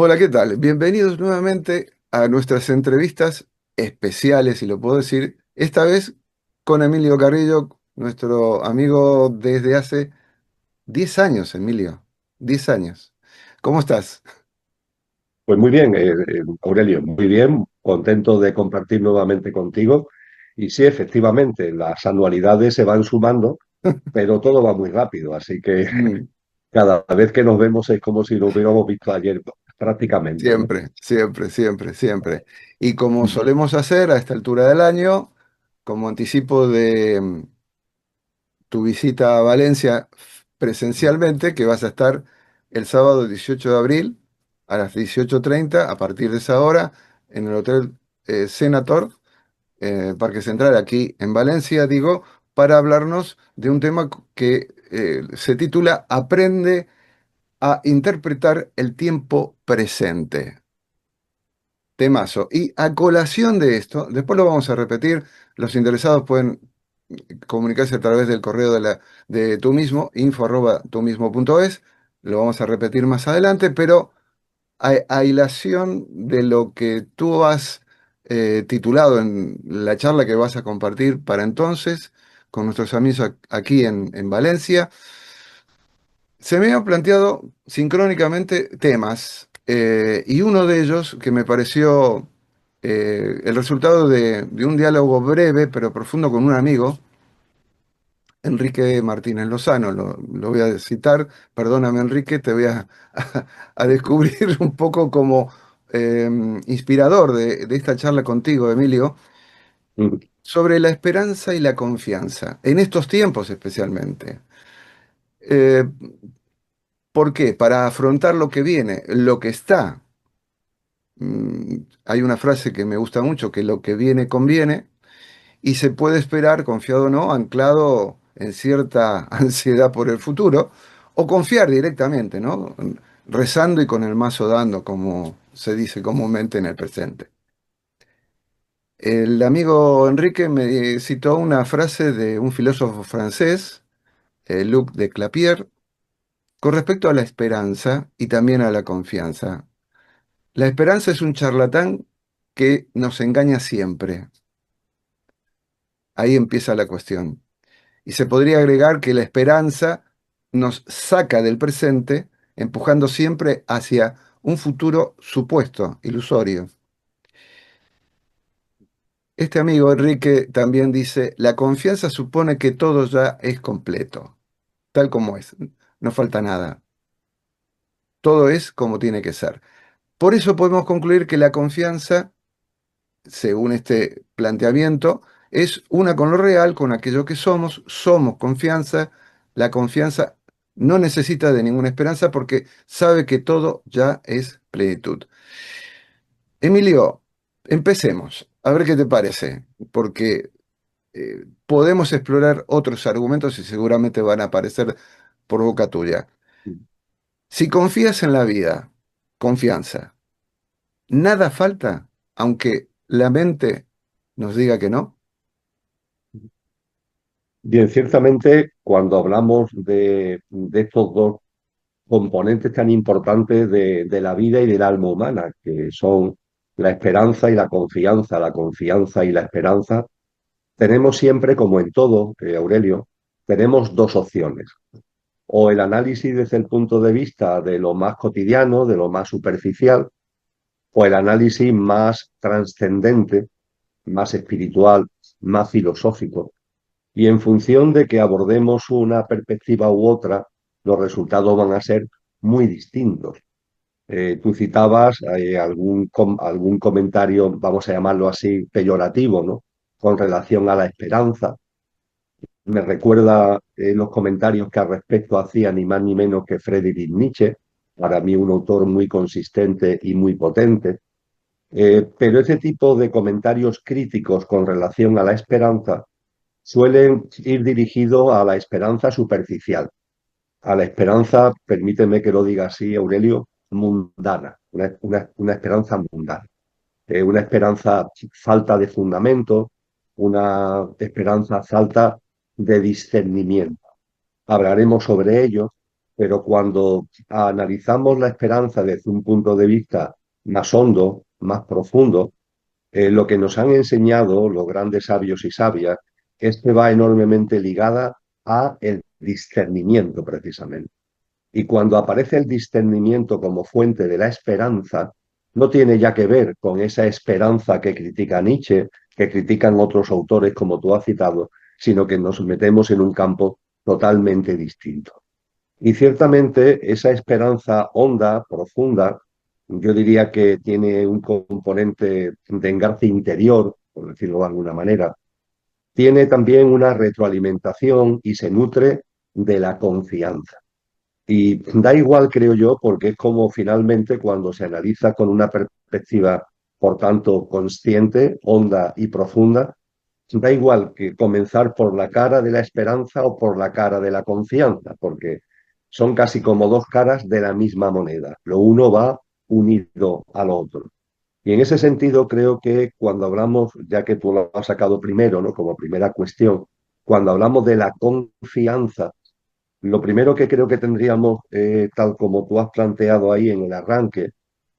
Hola, ¿qué tal? Bienvenidos nuevamente a nuestras entrevistas especiales, si lo puedo decir, esta vez con Emilio Carrillo, nuestro amigo desde hace 10 años, Emilio, 10 años. ¿Cómo estás? Pues muy bien, Aurelio, muy bien, contento de compartir nuevamente contigo. Y sí, efectivamente, las anualidades se van sumando, pero todo va muy rápido, así que Mm, cada vez que nos vemos es como si lo hubiéramos visto ayer, prácticamente, ¿no? siempre, siempre, siempre, siempre. Y como solemos hacer a esta altura del año, como anticipo de tu visita a Valencia presencialmente, que vas a estar el sábado 18 de abril a las 18:30, a partir de esa hora, en el Hotel Senator, Parque Central, aquí en Valencia, digo, para hablarnos de un tema que se titula Aprende a interpretar el tiempo presente. Temazo. Y a colación de esto, después lo vamos a repetir, los interesados pueden comunicarse a través del correo de tú mismo, info@tumismo.es. Lo vamos a repetir más adelante, pero a hilación de lo que tú has titulado en la charla que vas a compartir para entonces con nuestros amigos aquí en Valencia, se me han planteado sincrónicamente temas, y uno de ellos que me pareció el resultado de un diálogo breve pero profundo con un amigo, Enrique Martínez Lozano, lo voy a citar, perdóname Enrique, te voy a descubrir un poco como inspirador de esta charla contigo, Emilio, Mm. sobre la esperanza y la confianza, en estos tiempos especialmente. Eh, ¿Por qué? Para afrontar lo que viene, lo que está. Hay una frase que me gusta mucho, que lo que viene conviene, y se puede esperar, confiado o no, anclado en cierta ansiedad por el futuro, o confiar directamente, ¿no? Rezando y con el mazo dando, como se dice comúnmente en el presente. El amigo Enrique me citó una frase de un filósofo francés, Luc de Clapier, con respecto a la esperanza y también a la confianza. La esperanza es un charlatán que nos engaña siempre. Ahí empieza la cuestión. Y se podría agregar que la esperanza nos saca del presente, empujando siempre hacia un futuro supuesto, ilusorio. Este amigo Enrique también dice, la confianza supone que todo ya es completo, tal como es, no falta nada, todo es como tiene que ser. Por eso podemos concluir que la confianza, según este planteamiento, es una con lo real, con aquello que somos, somos confianza, la confianza no necesita de ninguna esperanza porque sabe que todo ya es plenitud. Emilio, empecemos, a ver qué te parece, porque podemos explorar otros argumentos y seguramente van a aparecer por boca tuya. Si confías en la vida, confianza, nada falta, aunque la mente nos diga que no. Bien, ciertamente cuando hablamos de estos dos componentes tan importantes de la vida y del alma humana, que son la esperanza y la confianza y la esperanza, tenemos siempre, como en todo, Aurelio, tenemos dos opciones. O el análisis desde el punto de vista de lo más cotidiano, de lo más superficial, o el análisis más trascendente, más espiritual, más filosófico. Y en función de que abordemos una perspectiva u otra, los resultados van a ser muy distintos. Tú citabas algún comentario, vamos a llamarlo así, peyorativo, ¿no? Con relación a la esperanza. Me recuerda los comentarios que al respecto hacía ni más ni menos que Friedrich Nietzsche, para mí un autor muy consistente y muy potente. Pero ese tipo de comentarios críticos con relación a la esperanza suelen ir dirigidos a la esperanza superficial, a la esperanza, permíteme que lo diga así, Aurelio, mundana, una esperanza mundana, una esperanza falta de fundamento, una esperanza falta de discernimiento. Hablaremos sobre ello, pero cuando analizamos la esperanza desde un punto de vista más hondo, más profundo, lo que nos han enseñado los grandes sabios y sabias es que va enormemente ligada a el discernimiento, precisamente. Y cuando aparece el discernimiento como fuente de la esperanza, no tiene ya que ver con esa esperanza que critica Nietzsche, que critican otros autores como tú has citado, sino que nos metemos en un campo totalmente distinto. Y ciertamente esa esperanza honda, profunda, yo diría que tiene un componente de engarce interior, por decirlo de alguna manera, tiene también una retroalimentación y se nutre de la confianza. Y da igual, creo yo, porque es como finalmente cuando se analiza con una perspectiva, por tanto, consciente, honda y profunda, da igual que comenzar por la cara de la esperanza o por la cara de la confianza, porque son casi como dos caras de la misma moneda. Lo uno va unido al otro. Y en ese sentido creo que cuando hablamos, ya que tú lo has sacado primero, ¿no? Como primera cuestión, cuando hablamos de la confianza, lo primero que creo que tendríamos, tal como tú has planteado ahí en el arranque,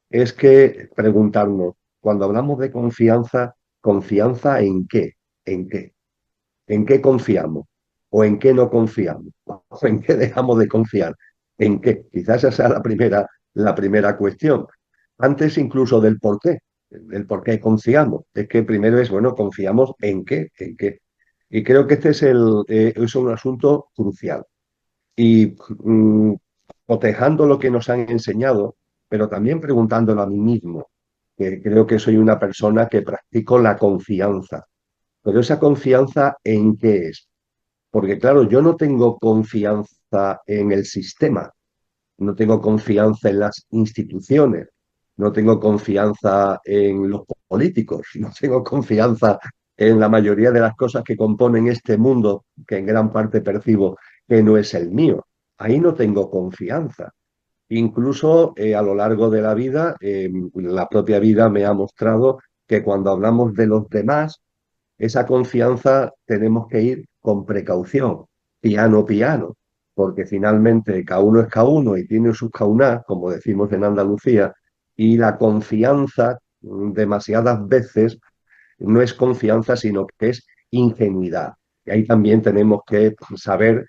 es que preguntarnos, cuando hablamos de confianza, ¿confianza en qué? ¿En qué? ¿En qué confiamos? ¿O en qué no confiamos? ¿O en qué dejamos de confiar? ¿En qué? Quizás esa sea la primera cuestión. Antes incluso del por qué, el por qué confiamos. Es que primero es, bueno, ¿confiamos en qué? ¿En qué? Y creo que este es un asunto crucial y cotejando lo que nos han enseñado, pero también preguntándolo a mí mismo, que creo que soy una persona que practico la confianza. Pero esa confianza ¿en qué es? Porque claro, yo no tengo confianza en el sistema, no tengo confianza en las instituciones, no tengo confianza en los políticos, no tengo confianza en la mayoría de las cosas que componen este mundo, que en gran parte percibo que no es el mío. Ahí no tengo confianza. Incluso a lo largo de la vida, la propia vida me ha mostrado que cuando hablamos de los demás, esa confianza tenemos que ir con precaución, piano, piano, porque finalmente cada uno es cada uno y tiene sus caunas, como decimos en Andalucía, y la confianza demasiadas veces no es confianza, sino que es ingenuidad. Y ahí también tenemos que saber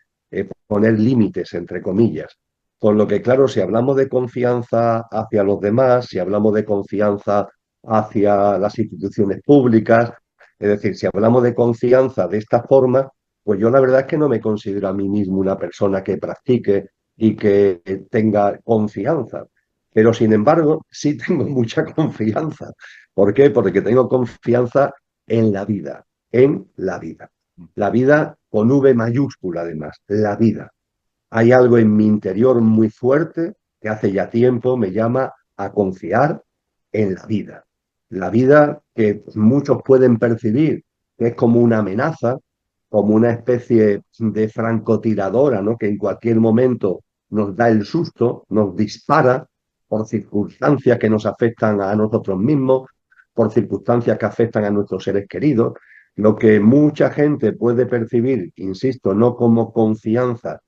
poner límites, entre comillas. Con lo que, claro, si hablamos de confianza hacia los demás, si hablamos de confianza hacia las instituciones públicas, es decir, si hablamos de confianza de esta forma, pues yo la verdad es que no me considero a mí mismo una persona que practique y que tenga confianza. Pero sin embargo, sí tengo mucha confianza. ¿Por qué? Porque tengo confianza en la vida, en la vida. La vida con V mayúscula además, la vida. Hay algo en mi interior muy fuerte que hace ya tiempo me llama a confiar en la vida. La vida que muchos pueden percibir que es como una amenaza, como una especie de francotiradora, ¿no? Que en cualquier momento nos da el susto, nos dispara por circunstancias que nos afectan a nosotros mismos, por circunstancias que afectan a nuestros seres queridos. Lo que mucha gente puede percibir, insisto, no como confianza,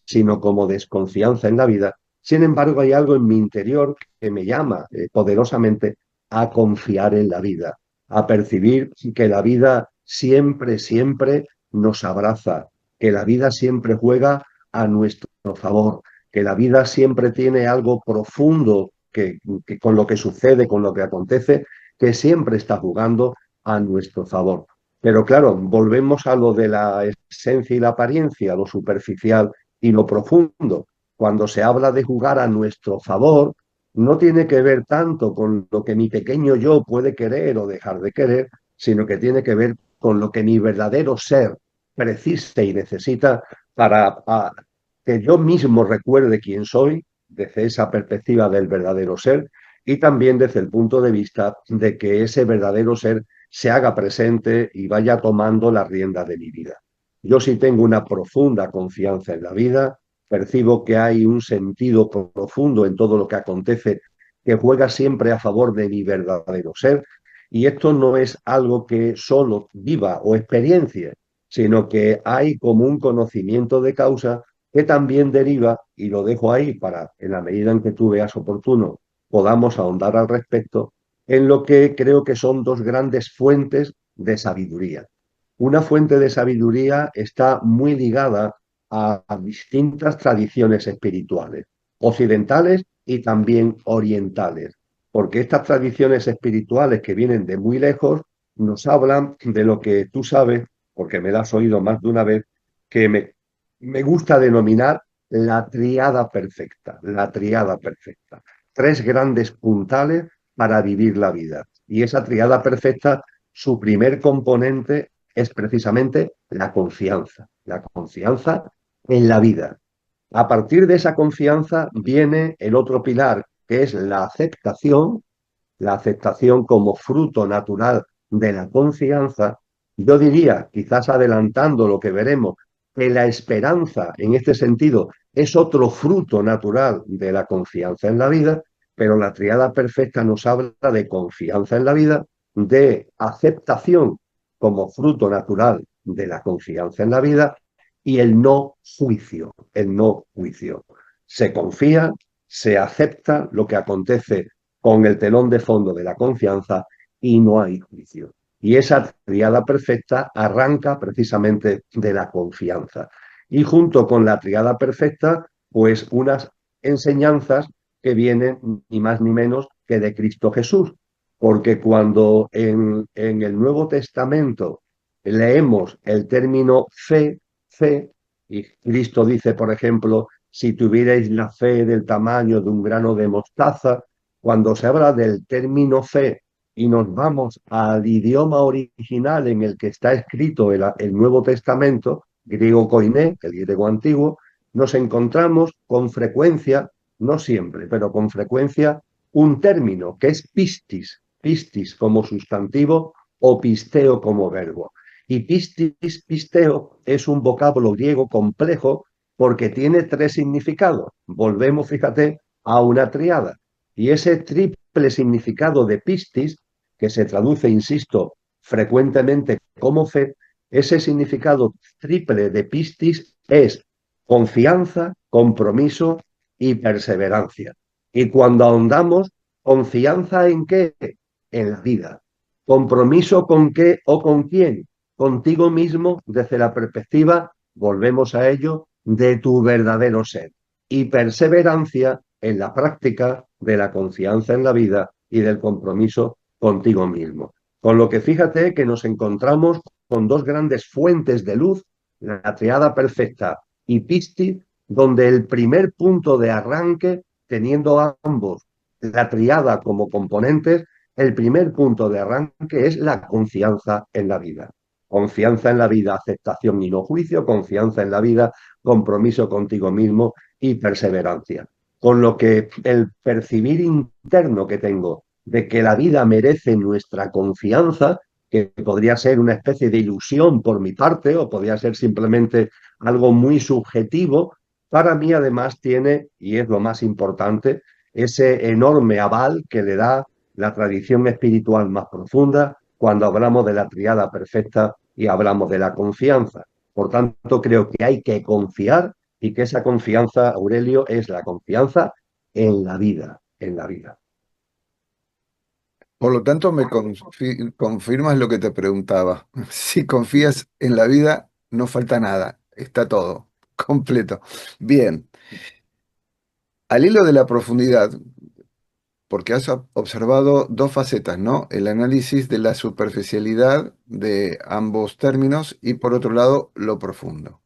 sino como desconfianza en la vida. Sin embargo, hay algo en mi interior que me llama poderosamente a confiar en la vida, a percibir que la vida siempre, siempre nos abraza, que la vida siempre juega a nuestro favor, que la vida siempre tiene algo profundo que con lo que sucede, con lo que acontece, que siempre está jugando a nuestro favor. Pero claro, volvemos a lo de la esencia y la apariencia, lo superficial y lo profundo. Cuando se habla de jugar a nuestro favor, no tiene que ver tanto con lo que mi pequeño yo puede querer o dejar de querer, sino que tiene que ver con lo que mi verdadero ser precisa y necesita para que yo mismo recuerde quién soy, desde esa perspectiva del verdadero ser, y también desde el punto de vista de que ese verdadero ser se haga presente y vaya tomando la rienda de mi vida. Yo sí tengo una profunda confianza en la vida, percibo que hay un sentido profundo en todo lo que acontece que juega siempre a favor de mi verdadero ser, y esto no es algo que solo viva o experiencia, sino que hay como un conocimiento de causa que también deriva, y lo dejo ahí para, en la medida en que tú veas oportuno, podamos ahondar al respecto, en lo que creo que son dos grandes fuentes de sabiduría. Una fuente de sabiduría está muy ligada a distintas tradiciones espirituales, occidentales y también orientales, porque estas tradiciones espirituales que vienen de muy lejos nos hablan de lo que tú sabes, porque me lo has oído más de una vez, que me gusta denominar la triada perfecta, la triada perfecta. Tres grandes puntales para vivir la vida. Y esa triada perfecta, su primer componente es precisamente la confianza en la vida. A partir de esa confianza viene el otro pilar, que es la aceptación como fruto natural de la confianza. Yo diría, quizás adelantando lo que veremos, que la esperanza en este sentido es otro fruto natural de la confianza en la vida, pero la triada perfecta nos habla de confianza en la vida, de aceptación como fruto natural de la confianza en la vida y el no juicio, el no juicio. Se confía, se acepta lo que acontece con el telón de fondo de la confianza y no hay juicio. Y esa triada perfecta arranca precisamente de la confianza. Y junto con la triada perfecta, pues unas enseñanzas que vienen ni más ni menos que de Cristo Jesús. Porque cuando en el Nuevo Testamento leemos el término fe, y Cristo dice, por ejemplo, si tuvierais la fe del tamaño de un grano de mostaza, cuando se habla del término fe y nos vamos al idioma original en el que está escrito el Nuevo Testamento, griego koiné, el griego antiguo, nos encontramos con frecuencia, no siempre, pero con frecuencia, un término que es pistis, pistis como sustantivo o pisteo como verbo. Y pistis, pisteo, es un vocablo griego complejo porque tiene tres significados. Volvemos, fíjate, a una triada. Y ese triple significado de pistis, que se traduce, insisto, frecuentemente como fe, ese significado triple de pistis es confianza, compromiso y perseverancia. Y cuando ahondamos, ¿confianza en qué? En la vida. ¿Compromiso con qué o con quién? Contigo mismo desde la perspectiva, volvemos a ello, de tu verdadero ser. Y perseverancia en la práctica de la confianza en la vida y del compromiso contigo mismo. Con lo que fíjate que nos encontramos con dos grandes fuentes de luz, la triada perfecta y Pisti, donde el primer punto de arranque, teniendo ambos la triada como componentes, el primer punto de arranque es la confianza en la vida. Confianza en la vida, aceptación y no juicio, confianza en la vida, compromiso contigo mismo y perseverancia. Con lo que el percibir interno que tengo de que la vida merece nuestra confianza, que podría ser una especie de ilusión por mi parte o podría ser simplemente algo muy subjetivo, para mí además tiene, y es lo más importante, ese enorme aval que le da la tradición espiritual más profunda cuando hablamos de la triada perfecta y hablamos de la confianza. Por tanto, creo que hay que confiar y que esa confianza, Aurelio, es la confianza en la vida, en la vida. Por lo tanto, me confirmas lo que te preguntaba. Si confías en la vida, no falta nada, está todo completo. Bien, al hilo de la profundidad, porque has observado dos facetas, ¿no? El análisis de la superficialidad de ambos términos y por otro lado, lo profundo.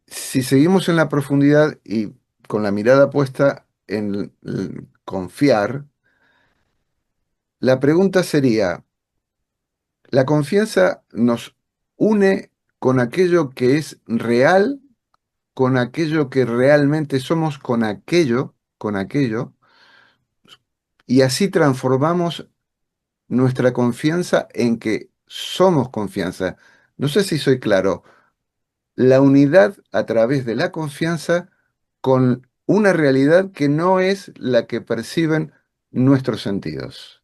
Si seguimos en la profundidad y con la mirada puesta en confiar, la pregunta sería, ¿la confianza nos une con aquello que es real, con aquello que realmente somos, con aquello, y así transformamos nuestra confianza en que somos confianza? No sé si soy claro. La unidad a través de la confianza con una realidad que no es la que perciben nuestros sentidos.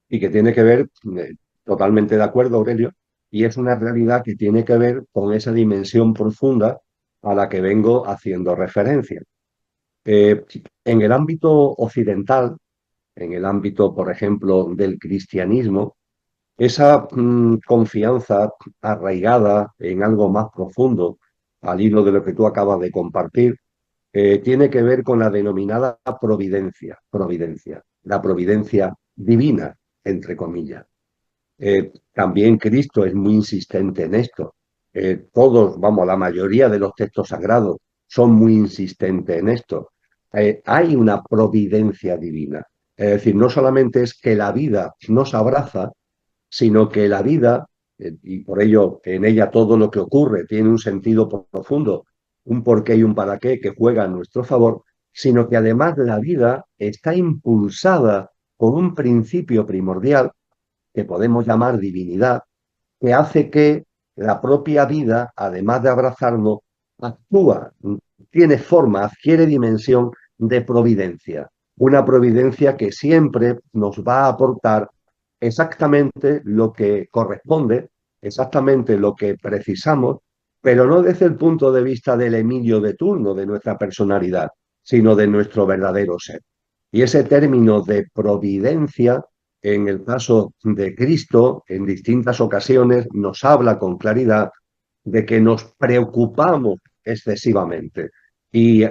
Y que tiene que ver, totalmente de acuerdo, Aurelio, y es una realidad que tiene que ver con esa dimensión profunda a la que vengo haciendo referencia. Eh, en el ámbito occidental, en el ámbito, por ejemplo, del cristianismo, esa confianza arraigada en algo más profundo, al hilo de lo que tú acabas de compartir, tiene que ver con la denominada providencia, la providencia divina, entre comillas. También Cristo es muy insistente en esto. Todos, vamos, la mayoría de los textos sagrados son muy insistentes en esto. Hay una providencia divina. Es decir, no solamente es que la vida nos abraza, sino que la vida, y por ello en ella todo lo que ocurre tiene un sentido profundo, un porqué y un para qué que juega a nuestro favor, sino que además la vida está impulsada por un principio primordial que podemos llamar divinidad, que hace que la propia vida, además de abrazarnos, actúa, tiene forma, adquiere dimensión de providencia. Una providencia que siempre nos va a aportar exactamente lo que corresponde, exactamente lo que precisamos, pero no desde el punto de vista del Emilio de turno, de nuestra personalidad, sino de nuestro verdadero ser. Y ese término de providencia, en el caso de Cristo, en distintas ocasiones nos habla con claridad de que nos preocupamos excesivamente. Y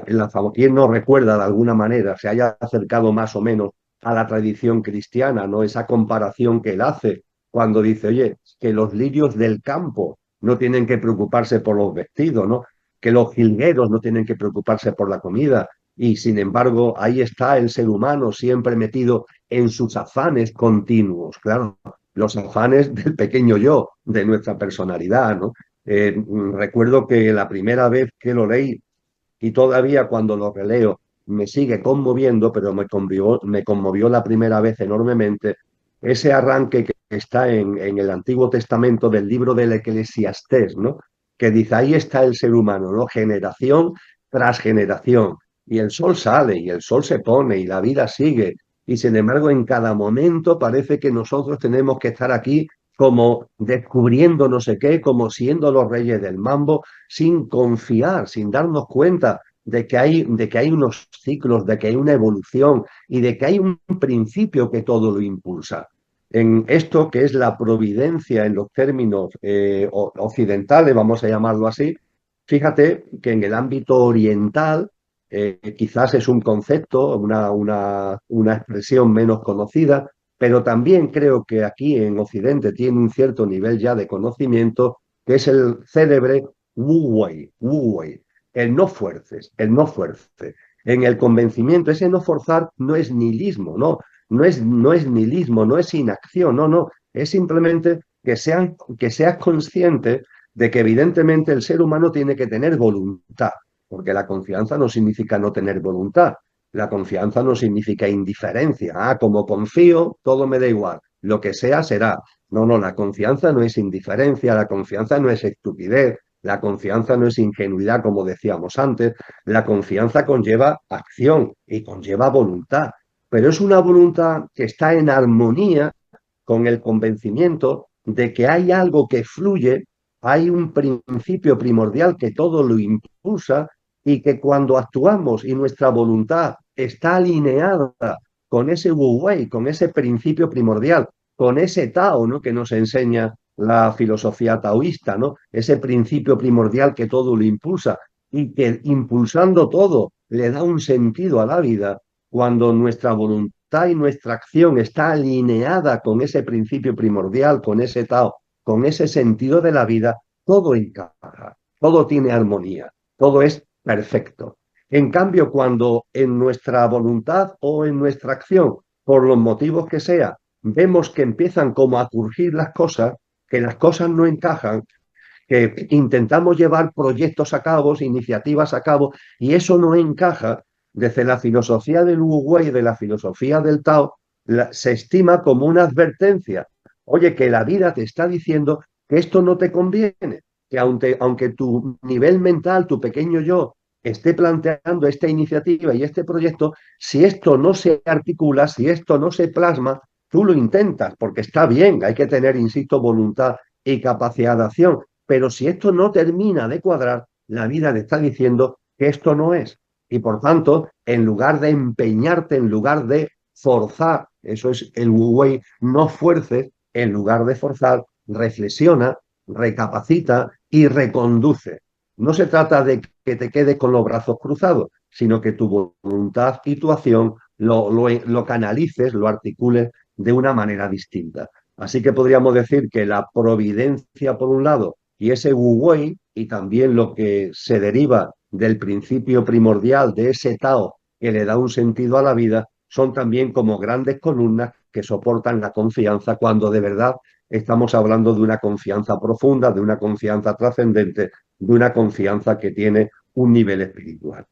quien nos recuerda de alguna manera, se haya acercado más o menos a la tradición cristiana, ¿no? Esa comparación que él hace cuando dice, oye, que los lirios del campo no tienen que preocuparse por los vestidos, ¿no? Que los jilgueros no tienen que preocuparse por la comida. Y sin embargo, ahí está el ser humano siempre metido en sus afanes continuos, claro, los afanes del pequeño yo, de nuestra personalidad, ¿no? Recuerdo que la primera vez que lo leí y todavía cuando lo releo me sigue conmoviendo, pero me conmovió la primera vez enormemente ese arranque que está en el Antiguo Testamento del libro del Eclesiastés, ¿no? Que dice, ahí está el ser humano, ¿no? Generación tras generación. Y el sol sale y el sol se pone y la vida sigue. Y sin embargo, en cada momento parece que nosotros tenemos que estar aquí como descubriendo no sé qué, como siendo los reyes del mambo, sin confiar, sin darnos cuenta de que hay unos ciclos, de que hay una evolución y de que hay un principio que todo lo impulsa. En esto que es la providencia en los términos occidentales, vamos a llamarlo así, fíjate que en el ámbito oriental quizás es un concepto, una expresión menos conocida, pero también creo que aquí en Occidente tiene un cierto nivel ya de conocimiento, que es el célebre Wu Wei, el no fuerces, el no fuerce. En el convencimiento, ese no forzar no es nihilismo, no es nihilismo, no es inacción, no, es simplemente que seas consciente de que evidentemente el ser humano tiene que tener voluntad, porque la confianza no significa no tener voluntad, la confianza no significa indiferencia. Ah, como confío, todo me da igual. Lo que sea, será. No, la confianza no es indiferencia, la confianza no es estupidez, la confianza no es ingenuidad, como decíamos antes. La confianza conlleva acción y conlleva voluntad, pero es una voluntad que está en armonía con el convencimiento de que hay algo que fluye, hay un principio primordial que todo lo impulsa y que cuando actuamos y nuestra voluntad está alineada con ese Wu Wei, con ese principio primordial, con ese Tao, ¿no? Que nos enseña la filosofía taoísta, ¿no? Ese principio primordial que todo lo impulsa y que impulsando todo le da un sentido a la vida, cuando nuestra voluntad y nuestra acción está alineada con ese principio primordial, con ese Tao, con ese sentido de la vida, todo encaja, todo tiene armonía, todo es perfecto. En cambio, cuando en nuestra voluntad o en nuestra acción, por los motivos que sea, vemos que empiezan como a surgir las cosas, que las cosas no encajan, que intentamos llevar proyectos a cabo, iniciativas a cabo, y eso no encaja, desde la filosofía del Wu Wei, de la filosofía del Tao, se estima como una advertencia. Oye, que la vida te está diciendo que esto no te conviene, que aunque tu nivel mental, tu pequeño yo, esté planteando esta iniciativa y este proyecto, si esto no se articula, si esto no se plasma, tú lo intentas, porque está bien, hay que tener, insisto, voluntad y capacidad de acción. Pero si esto no termina de cuadrar, la vida le está diciendo que esto no es. Y por tanto, en lugar de empeñarte, en lugar de forzar, eso es el Wu Wei, no fuerces, en lugar de forzar, reflexiona, recapacita y reconduce. No se trata de que te quedes con los brazos cruzados, sino que tu voluntad y tu acción lo canalices, lo articules de una manera distinta. Así que podríamos decir que la providencia, por un lado, y ese Wu Wei, y también lo que se deriva del principio primordial de ese Tao que le da un sentido a la vida, son también como grandes columnas que soportan la confianza cuando de verdad estamos hablando de una confianza profunda, de una confianza trascendente, de una confianza que tiene un nivel espiritual.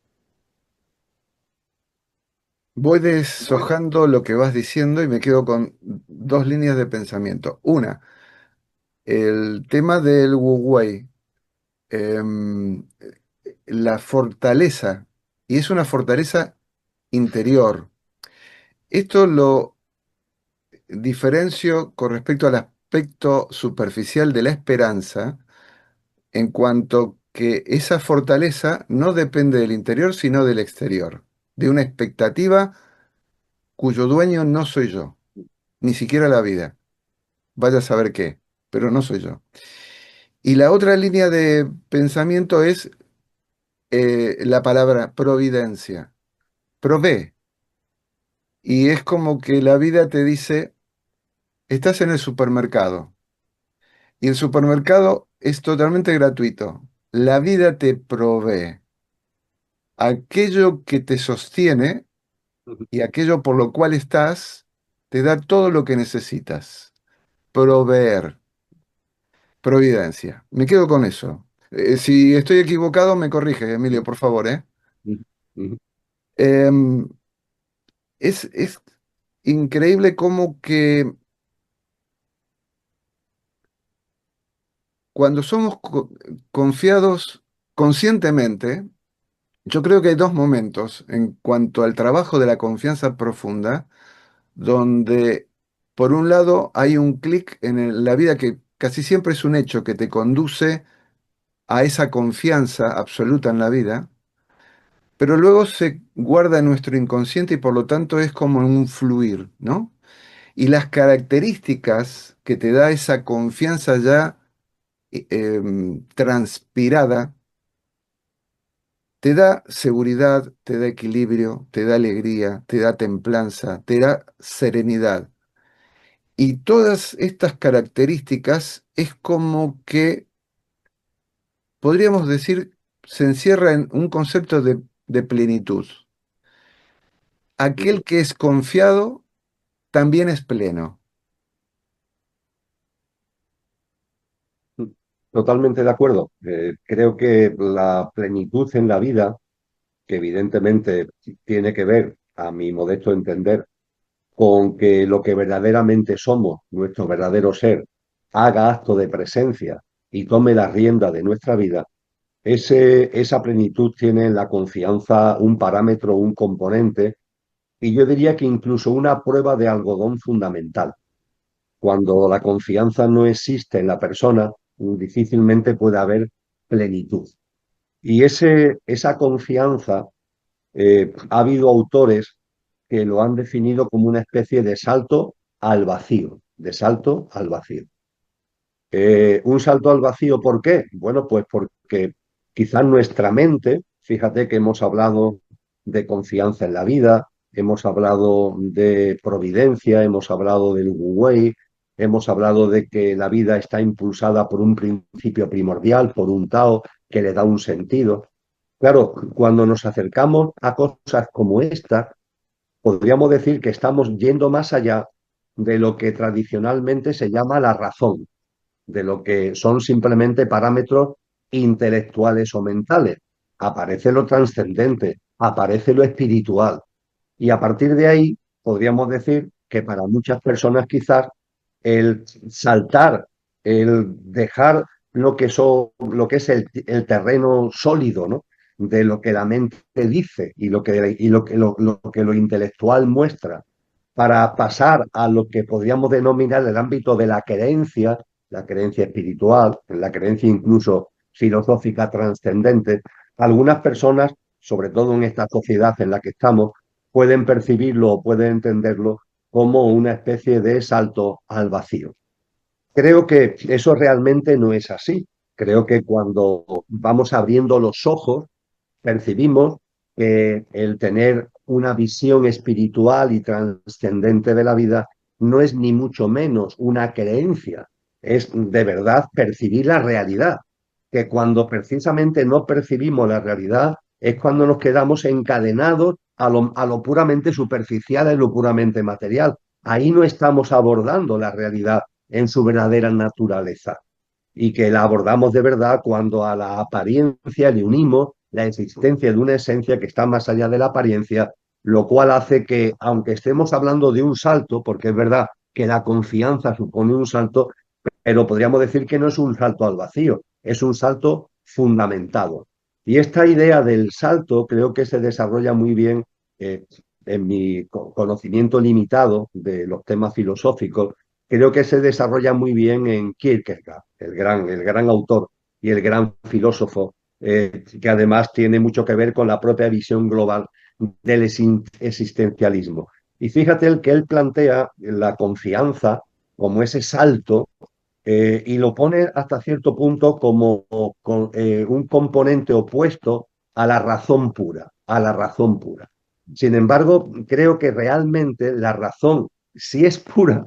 Voy deshojando lo que vas diciendo y me quedo con dos líneas de pensamiento. Una, el tema del Wu Wei, em, la fortaleza, y es una fortaleza interior. Esto lo diferencio con respecto al aspecto superficial de la esperanza, en cuanto que esa fortaleza no depende del interior, sino del exterior, de una expectativa cuyo dueño no soy yo, ni siquiera la vida. Vaya a saber qué, pero no soy yo. Y la otra línea de pensamiento es la palabra providencia. Provee. Y es como que la vida te dice, estás en el supermercado y el supermercado es totalmente gratuito. La vida te provee aquello que te sostiene y aquello por lo cual estás, te da todo lo que necesitas. Proveer, providencia. Me quedo con eso. Si estoy equivocado, me corrige, Emilio, por favor, ¿eh? Em, es increíble cómo que cuando somos confiados conscientemente, yo creo que hay dos momentos en cuanto al trabajo de la confianza profunda, donde por un lado hay un clic en la vida que casi siempre es un hecho que te conduce a esa confianza absoluta en la vida, pero luego se guarda en nuestro inconsciente y por lo tanto es como un fluir, ¿no? Y las características que te da esa confianza ya transpirada, te da seguridad, te da equilibrio, te da alegría, te da templanza, te da serenidad. Y todas estas características es como que, podríamos decir, se encierra en un concepto de plenitud. Aquel que es confiado también es pleno. Totalmente de acuerdo. Creo que la plenitud en la vida, que evidentemente tiene que ver, a mi modesto entender, con que lo que verdaderamente somos, nuestro verdadero ser, haga acto de presencia y tome la rienda de nuestra vida, esa plenitud tiene en la confianza un parámetro, un componente, y yo diría que incluso una prueba de algodón fundamental. Cuando la confianza no existe en la persona, difícilmente puede haber plenitud. Y esa confianza, ha habido autores que lo han definido como una especie de salto al vacío, de salto al vacío. Un salto al vacío, ¿por qué? Bueno, pues porque quizás nuestra mente, fíjate que hemos hablado de confianza en la vida, hemos hablado de providencia, hemos hablado del Wu Wei, hemos hablado de que la vida está impulsada por un principio primordial, por un Tao que le da un sentido. Claro, cuando nos acercamos a cosas como esta, podríamos decir que estamos yendo más allá de lo que tradicionalmente se llama la razón, de lo que son simplemente parámetros intelectuales o mentales. Aparece lo trascendente, aparece lo espiritual. Y a partir de ahí podríamos decir que para muchas personas quizás el saltar, el dejar lo que es el terreno sólido, ¿no? De lo que la mente dice y lo que lo intelectual muestra, para pasar a lo que podríamos denominar el ámbito de la creencia, la creencia espiritual, la creencia incluso filosófica trascendente, algunas personas, sobre todo en esta sociedad en la que estamos, pueden percibirlo o pueden entenderlo como una especie de salto al vacío. Creo que eso realmente no es así. Creo que cuando vamos abriendo los ojos, percibimos que el tener una visión espiritual y trascendente de la vida no es ni mucho menos una creencia, es de verdad percibir la realidad, que cuando precisamente no percibimos la realidad es cuando nos quedamos encadenados a lo puramente superficial, a lo puramente material. Ahí no estamos abordando la realidad en su verdadera naturaleza y que la abordamos de verdad cuando a la apariencia le unimos la existencia de una esencia que está más allá de la apariencia, lo cual hace que, aunque estemos hablando de un salto, porque es verdad que la confianza supone un salto, pero podríamos decir que no es un salto al vacío, es un salto fundamentado. Y esta idea del salto creo que se desarrolla muy bien eh, en mi conocimiento limitado de los temas filosóficos, creo que se desarrolla muy bien en Kierkegaard, el gran autor y el gran filósofo, que además tiene mucho que ver con la propia visión global del existencialismo. Y fíjate el que él plantea la confianza como ese salto y lo pone hasta cierto punto como un componente opuesto a la razón pura, a la razón pura. Sin embargo, creo que realmente la razón, si es pura,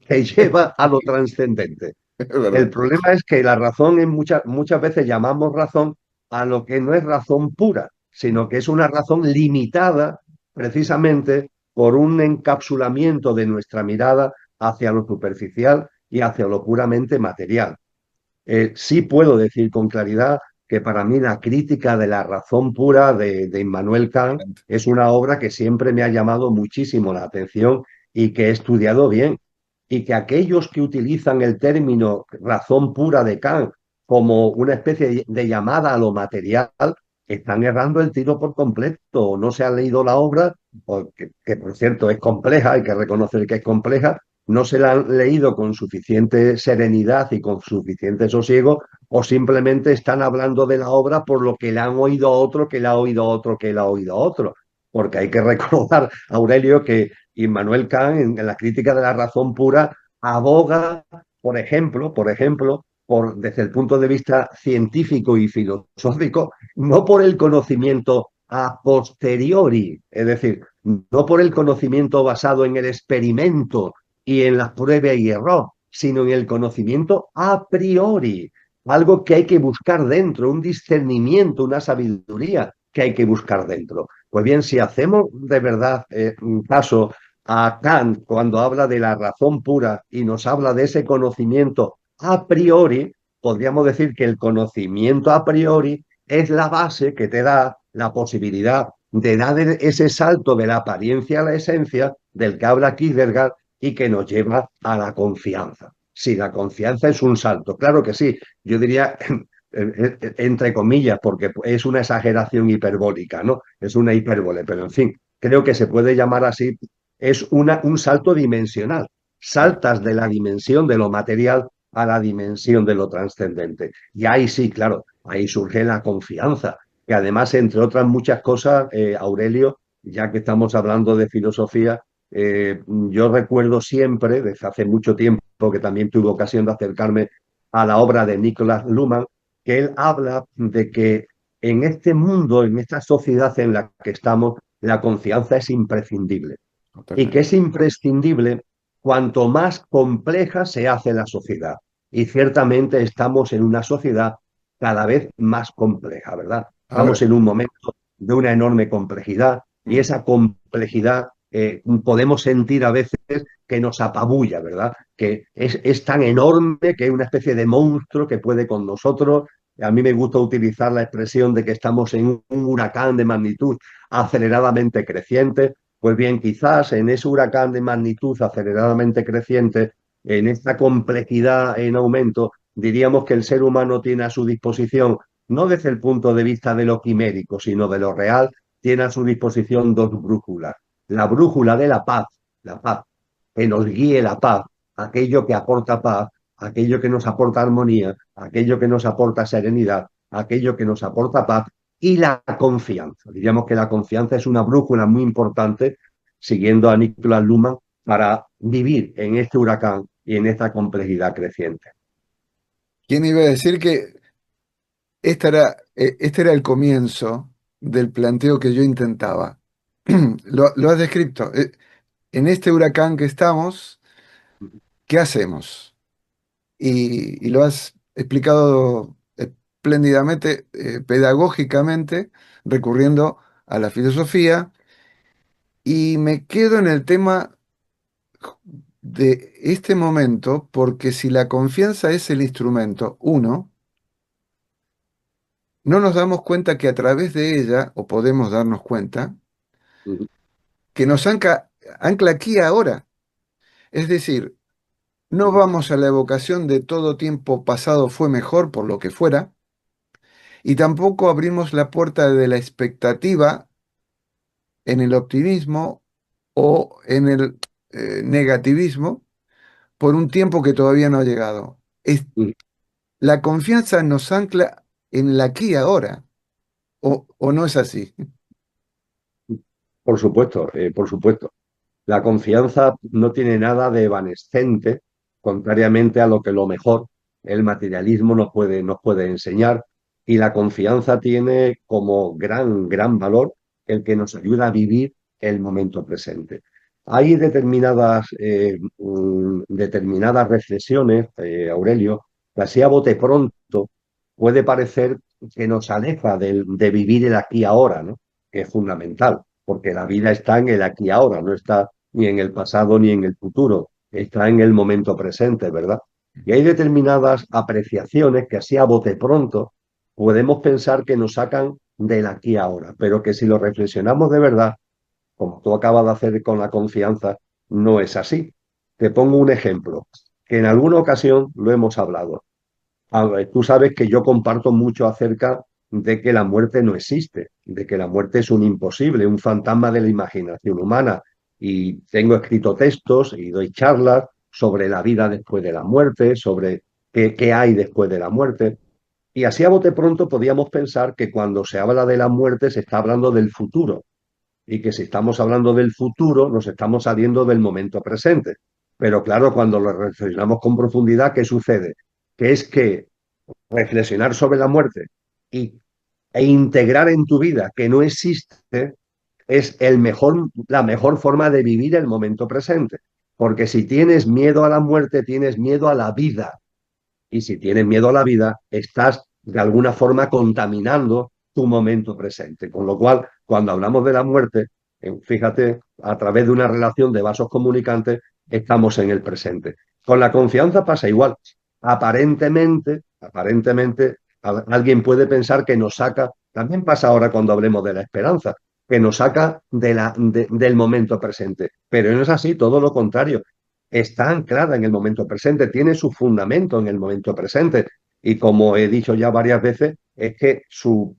te lleva a lo trascendente. Es El verdad. problema es que la razón en muchas veces llamamos razón a lo que no es razón pura, sino que es una razón limitada precisamente por un encapsulamiento de nuestra mirada hacia lo superficial y hacia lo puramente material. Sí puedo decir con claridad que para mí la crítica de la razón pura de Immanuel Kant es una obra que siempre me ha llamado muchísimo la atención y que he estudiado bien. Y que aquellos que utilizan el término razón pura de Kant como una especie de llamada a lo material, están errando el tiro por completo. No se han leído la obra, que por cierto es compleja, hay que reconocer que es compleja, no se la han leído con suficiente serenidad y con suficiente sosiego, o simplemente están hablando de la obra por lo que le han oído a otro, que le ha oído a otro, que le ha oído a otro. Porque hay que recordar, Aurelio, que Immanuel Kant, en la crítica de la razón pura, aboga, desde el punto de vista científico y filosófico, no por el conocimiento a posteriori, es decir, no por el conocimiento basado en el experimento y en las pruebas y error, sino en el conocimiento a priori, algo que hay que buscar dentro, un discernimiento, una sabiduría que hay que buscar dentro. Pues bien, si hacemos de verdad un caso a Kant cuando habla de la razón pura y nos habla de ese conocimiento a priori, podríamos decir que el conocimiento a priori es la base que te da la posibilidad de dar ese salto de la apariencia a la esencia del que habla Kierkegaard y que nos lleva a la confianza. Si la confianza es un salto, claro que sí, yo diría entre comillas, porque es una exageración hiperbólica, ¿no? Es una hipérbole, pero en fin, creo que se puede llamar así, es un salto dimensional. Saltas de la dimensión de lo material a la dimensión de lo trascendente. Y ahí sí, claro, ahí surge la confianza, que además, entre otras muchas cosas, Aurelio, ya que estamos hablando de filosofía, yo recuerdo siempre, desde hace mucho tiempo, que también tuve ocasión de acercarme a la obra de Niklas Luhmann, que él habla de que en este mundo, en esta sociedad en la que estamos, la confianza es imprescindible. Y que Totalmente. es imprescindible cuanto más compleja se hace la sociedad. Y ciertamente estamos en una sociedad cada vez más compleja, ¿verdad? Estamos Ahora, en un momento de una enorme complejidad y mm, esa complejidad podemos sentir a veces que nos apabulla, ¿verdad? Que es tan enorme que es una especie de monstruo que puede con nosotros. A mí me gusta utilizar la expresión de que estamos en un huracán de magnitud aceleradamente creciente. Pues bien, quizás en ese huracán de magnitud aceleradamente creciente, en esta complejidad en aumento, diríamos que el ser humano tiene a su disposición, no desde el punto de vista de lo quimérico, sino de lo real, tiene a su disposición dos brújulas. La brújula de la paz, que nos guíe la paz, aquello que aporta paz, aquello que nos aporta armonía, aquello que nos aporta serenidad, aquello que nos aporta paz y la confianza. Diríamos que la confianza es una brújula muy importante, siguiendo a Nicolás Luhmann, para vivir en este huracán y en esta complejidad creciente. ¿Quién iba a decir que este era el comienzo del planteo que yo intentaba? Lo has descrito. En este huracán que estamos, ¿qué hacemos? Y lo has explicado espléndidamente, pedagógicamente, recurriendo a la filosofía, y me quedo en el tema de este momento, porque si la confianza es el instrumento, uno, no nos damos cuenta que a través de ella, o podemos darnos cuenta, que nos ancla aquí ahora. Es decir, no vamos a la evocación de todo tiempo pasado fue mejor por lo que fuera, y tampoco abrimos la puerta de la expectativa en el optimismo o en el negativismo por un tiempo que todavía no ha llegado. La confianza nos ancla en el aquí y ahora, o no es así. Por supuesto, por supuesto. La confianza no tiene nada de evanescente, contrariamente a lo que lo mejor el materialismo nos puede enseñar. Y la confianza tiene como gran valor el que nos ayuda a vivir el momento presente. Hay determinadas reflexiones, Aurelio, que así a bote pronto puede parecer que nos aleja de vivir el aquí y ahora, ¿no? Que es fundamental, porque la vida está en el aquí y ahora, no está ni en el pasado ni en el futuro, está en el momento presente, ¿verdad? Y hay determinadas apreciaciones que así a bote pronto podemos pensar que nos sacan del aquí y ahora, pero que si lo reflexionamos de verdad, como tú acabas de hacer con la confianza, no es así. Te pongo un ejemplo, que en alguna ocasión lo hemos hablado. A ver, tú sabes que yo comparto mucho acerca de que la muerte no existe, de que la muerte es un imposible, un fantasma de la imaginación humana. Y tengo escrito textos y doy charlas sobre la vida después de la muerte, sobre qué hay después de la muerte. Y así a bote pronto podíamos pensar que cuando se habla de la muerte se está hablando del futuro y que si estamos hablando del futuro nos estamos saliendo del momento presente. Pero claro, cuando lo reflexionamos con profundidad, ¿qué sucede? Que es que reflexionar sobre la muerte y, e integrar en tu vida que no existe es la mejor forma de vivir el momento presente. Porque si tienes miedo a la muerte, tienes miedo a la vida. Y si tienes miedo a la vida, estás de alguna forma contaminando tu momento presente. Con lo cual, cuando hablamos de la muerte, fíjate, a través de una relación de vasos comunicantes, estamos en el presente. Con la confianza pasa igual. Aparentemente, alguien puede pensar que nos saca, también pasa ahora cuando hablemos de la esperanza, que nos saca del momento presente. Pero no es así, todo lo contrario, está anclada en el momento presente, tiene su fundamento en el momento presente. Y como he dicho ya varias veces, es que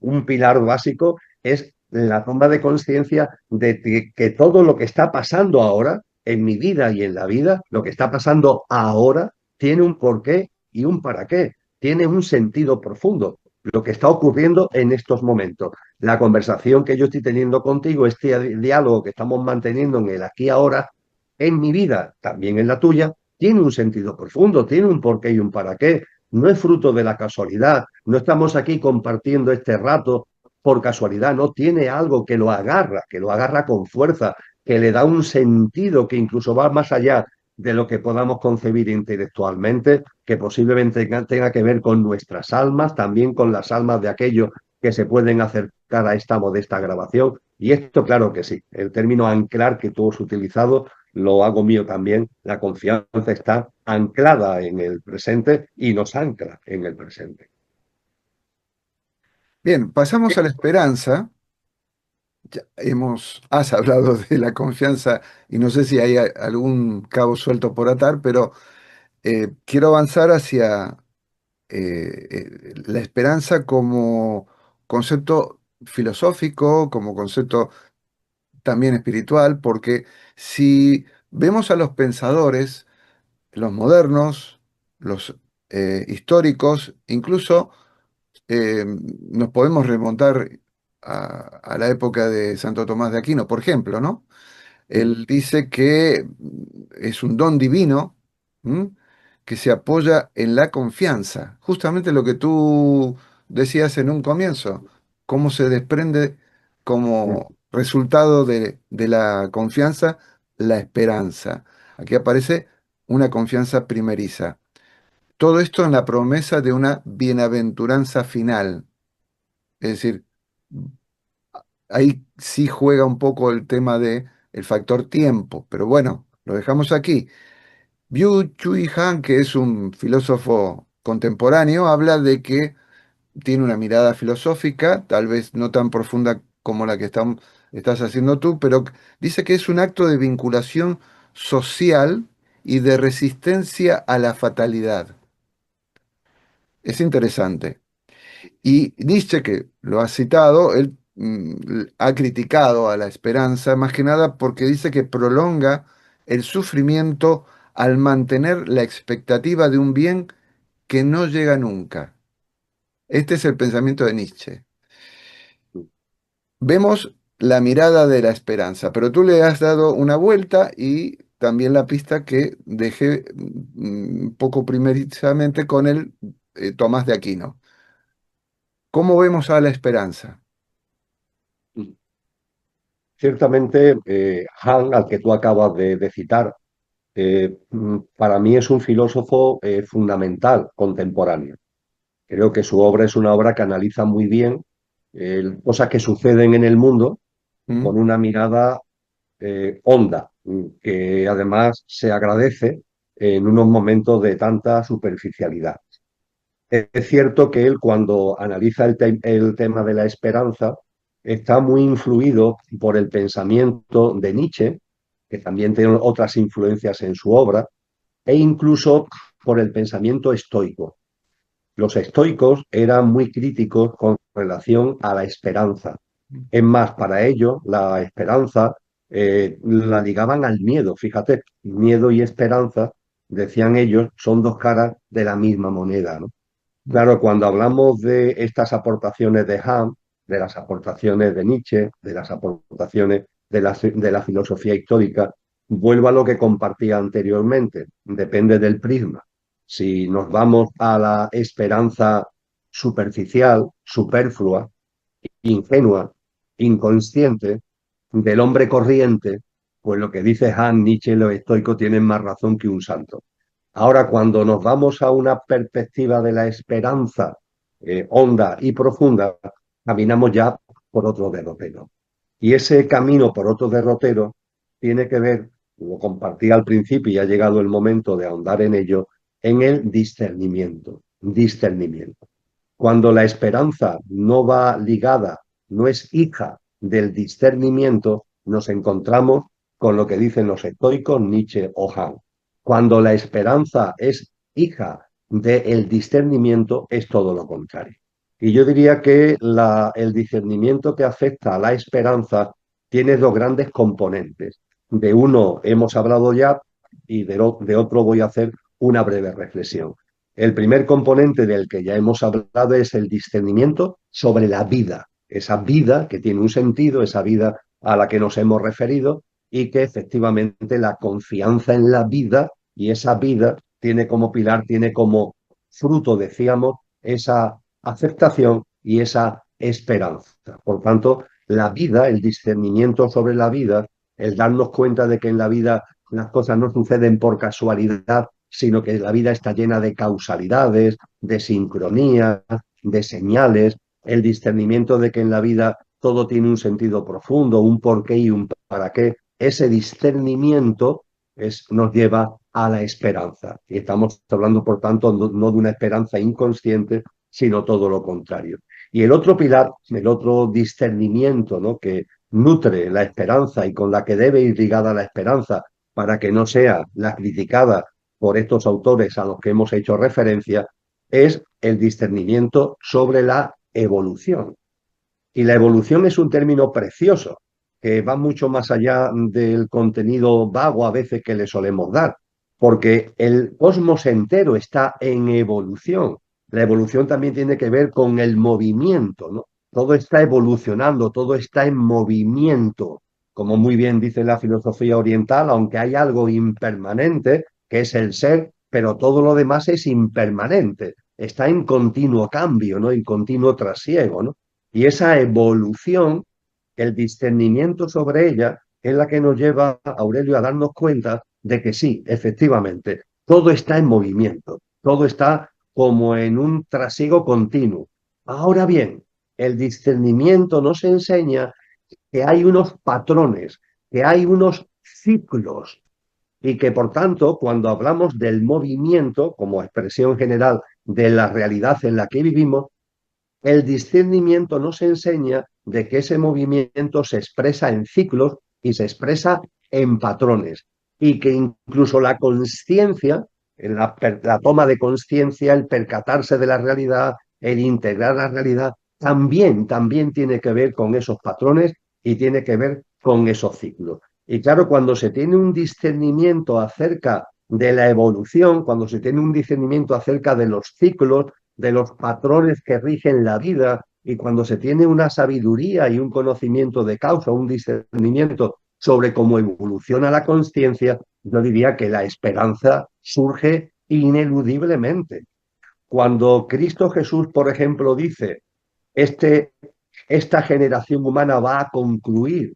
un pilar básico es la toma de conciencia de que todo lo que está pasando ahora en mi vida y en la vida, lo que está pasando ahora, tiene un porqué y un para qué, tiene un sentido profundo. Lo que está ocurriendo en estos momentos, la conversación que yo estoy teniendo contigo, este diálogo que estamos manteniendo en el aquí y ahora, en mi vida, también en la tuya, tiene un sentido profundo, tiene un porqué y un para qué. No es fruto de la casualidad, no estamos aquí compartiendo este rato por casualidad, no tiene algo que lo agarra con fuerza, que le da un sentido que incluso va más allá de lo que podamos concebir intelectualmente, que posiblemente tenga que ver con nuestras almas, también con las almas de aquellos que se pueden acercar a esta modesta grabación. Y esto, claro que sí, el término anclar que tú has utilizado lo hago mío también. La confianza está anclada en el presente y nos ancla en el presente. Bien, pasamos a la esperanza. Has hablado de la confianza y no sé si hay algún cabo suelto por atar, pero quiero avanzar hacia la esperanza como concepto filosófico, como concepto también espiritual, porque si vemos a los pensadores, los modernos, los históricos, incluso nos podemos remontar a la época de Santo Tomás de Aquino, por ejemplo, ¿no? Él dice que es un don divino, ¿m? Que se apoya en la confianza. Justamente lo que tú decías en un comienzo, cómo se desprende como resultado de la confianza la esperanza. Aquí aparece una confianza primeriza. Todo esto en la promesa de una bienaventuranza final. Es decir, ahí sí juega un poco el tema de el factor tiempo, pero bueno, lo dejamos aquí. Byung-Chul Han, que es un filósofo contemporáneo, habla de que tiene una mirada filosófica, tal vez no tan profunda como la que estás haciendo tú, pero dice que es un acto de vinculación social y de resistencia a la fatalidad. Es interesante. Y Nietzsche, que lo ha citado, él ha criticado a la esperanza, más que nada porque dice que prolonga el sufrimiento al mantener la expectativa de un bien que no llega nunca. Este es el pensamiento de Nietzsche. Vemos la mirada de la esperanza, pero tú le has dado una vuelta y también la pista que dejé un poco primerizamente con el Tomás de Aquino. ¿Cómo vemos a la esperanza? Ciertamente, Han, al que tú acabas de citar, para mí es un filósofo fundamental contemporáneo. Creo que su obra es una obra que analiza muy bien cosas que suceden en el mundo ¿Mm? con una mirada honda, que además se agradece en unos momentos de tanta superficialidad. Es cierto que él cuando analiza el tema de la esperanza está muy influido por el pensamiento de Nietzsche, que también tiene otras influencias en su obra, e incluso por el pensamiento estoico. Los estoicos eran muy críticos con relación a la esperanza. Es más, para ellos la esperanza la ligaban al miedo. Fíjate, miedo y esperanza, decían ellos, son dos caras de la misma moneda, ¿no? Claro, cuando hablamos de estas aportaciones de Hahn, de las aportaciones de Nietzsche, de las aportaciones de la filosofía histórica, vuelvo a lo que compartía anteriormente, depende del prisma. Si nos vamos a la esperanza superficial, superflua, ingenua, inconsciente, del hombre corriente, pues lo que dice Hahn, Nietzsche y los estoicos tienen más razón que un santo. Ahora, cuando nos vamos a una perspectiva de la esperanza honda y profunda, caminamos ya por otro derrotero. Y ese camino por otro derrotero tiene que ver, lo compartí al principio y ha llegado el momento de ahondar en ello, en el discernimiento. Discernimiento. Cuando la esperanza no va ligada, no es hija del discernimiento, nos encontramos con lo que dicen los estoicos Nietzsche o Hahn. Cuando la esperanza es hija del discernimiento, es todo lo contrario. Y yo diría que el discernimiento que afecta a la esperanza tiene dos grandes componentes. De uno hemos hablado ya y de otro voy a hacer una breve reflexión. El primer componente del que ya hemos hablado es el discernimiento sobre la vida, esa vida que tiene un sentido, esa vida a la que nos hemos referido y que efectivamente la confianza en la vida y esa vida tiene como pilar, tiene como fruto, decíamos, esa aceptación y esa esperanza. Por tanto, la vida, el discernimiento sobre la vida, el darnos cuenta de que en la vida las cosas no suceden por casualidad, sino que la vida está llena de causalidades, de sincronías, de señales, el discernimiento de que en la vida todo tiene un sentido profundo, un porqué y un para qué. Ese discernimiento nos lleva a la esperanza. Y estamos hablando, por tanto, no de una esperanza inconsciente, sino todo lo contrario. Y el otro pilar, el otro discernimiento, ¿no?, que nutre la esperanza y con la que debe ir ligada la esperanza para que no sea la criticada por estos autores a los que hemos hecho referencia, es el discernimiento sobre la evolución. Y la evolución es un término precioso, que va mucho más allá del contenido vago a veces que le solemos dar. porque el cosmos entero está en evolución. La evolución también tiene que ver con el movimiento, ¿no? Todo está evolucionando, todo está en movimiento, como muy bien dice la filosofía oriental, aunque hay algo impermanente, que es el ser, pero todo lo demás es impermanente, está en continuo cambio, ¿no? En continuo trasiego, ¿no? Y esa evolución, el discernimiento sobre ella, es la que nos lleva, Aurelio, a darnos cuenta de que sí, efectivamente, todo está en movimiento, todo está como en un trasiego continuo. Ahora bien, el discernimiento nos enseña que hay unos patrones, que hay unos ciclos y que por tanto, cuando hablamos del movimiento como expresión general de la realidad en la que vivimos, el discernimiento nos enseña de que ese movimiento se expresa en ciclos y se expresa en patrones y que incluso la conciencia, la toma de conciencia, el percatarse de la realidad, el integrar la realidad, también tiene que ver con esos patrones y tiene que ver con esos ciclos. Y claro, cuando se tiene un discernimiento acerca de la evolución, cuando se tiene un discernimiento acerca de los ciclos, de los patrones que rigen la vida, y cuando se tiene una sabiduría y un conocimiento de causa, un discernimiento sobre cómo evoluciona la conciencia, yo diría que la esperanza surge ineludiblemente. Cuando Cristo Jesús, por ejemplo, dice, este, esta generación humana va a concluir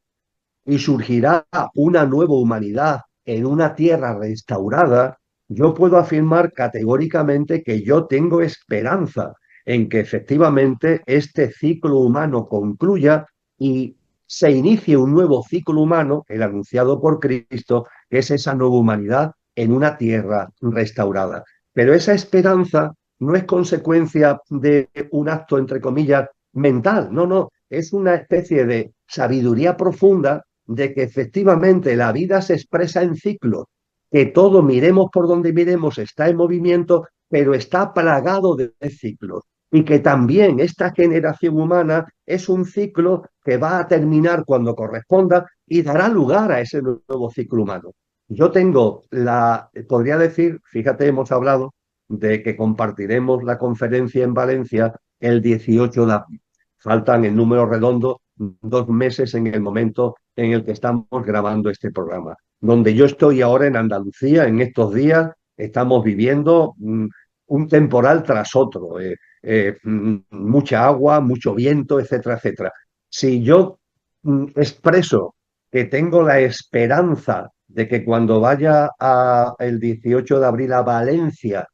y surgirá una nueva humanidad en una tierra restaurada, yo puedo afirmar categóricamente que yo tengo esperanza en que efectivamente este ciclo humano concluya y se inicie un nuevo ciclo humano, el anunciado por Cristo, que es esa nueva humanidad en una tierra restaurada. Pero esa esperanza no es consecuencia de un acto, entre comillas, mental, no, no, es una especie de sabiduría profunda de que efectivamente la vida se expresa en ciclos, que todo, miremos por donde miremos, está en movimiento, pero está plagado de ciclos. Y que también esta generación humana es un ciclo que va a terminar cuando corresponda y dará lugar a ese nuevo ciclo humano. Yo tengo podría decir, fíjate, hemos hablado de que compartiremos la conferencia en Valencia el 18 de abril. Faltan en número redondo 2 meses en el momento en el que estamos grabando este programa. Donde yo estoy ahora en Andalucía, en estos días, estamos viviendo un temporal tras otro, mucha agua, mucho viento, etcétera, etcétera. Si yo expreso que tengo la esperanza de que cuando vaya el 18 de abril a Valencia,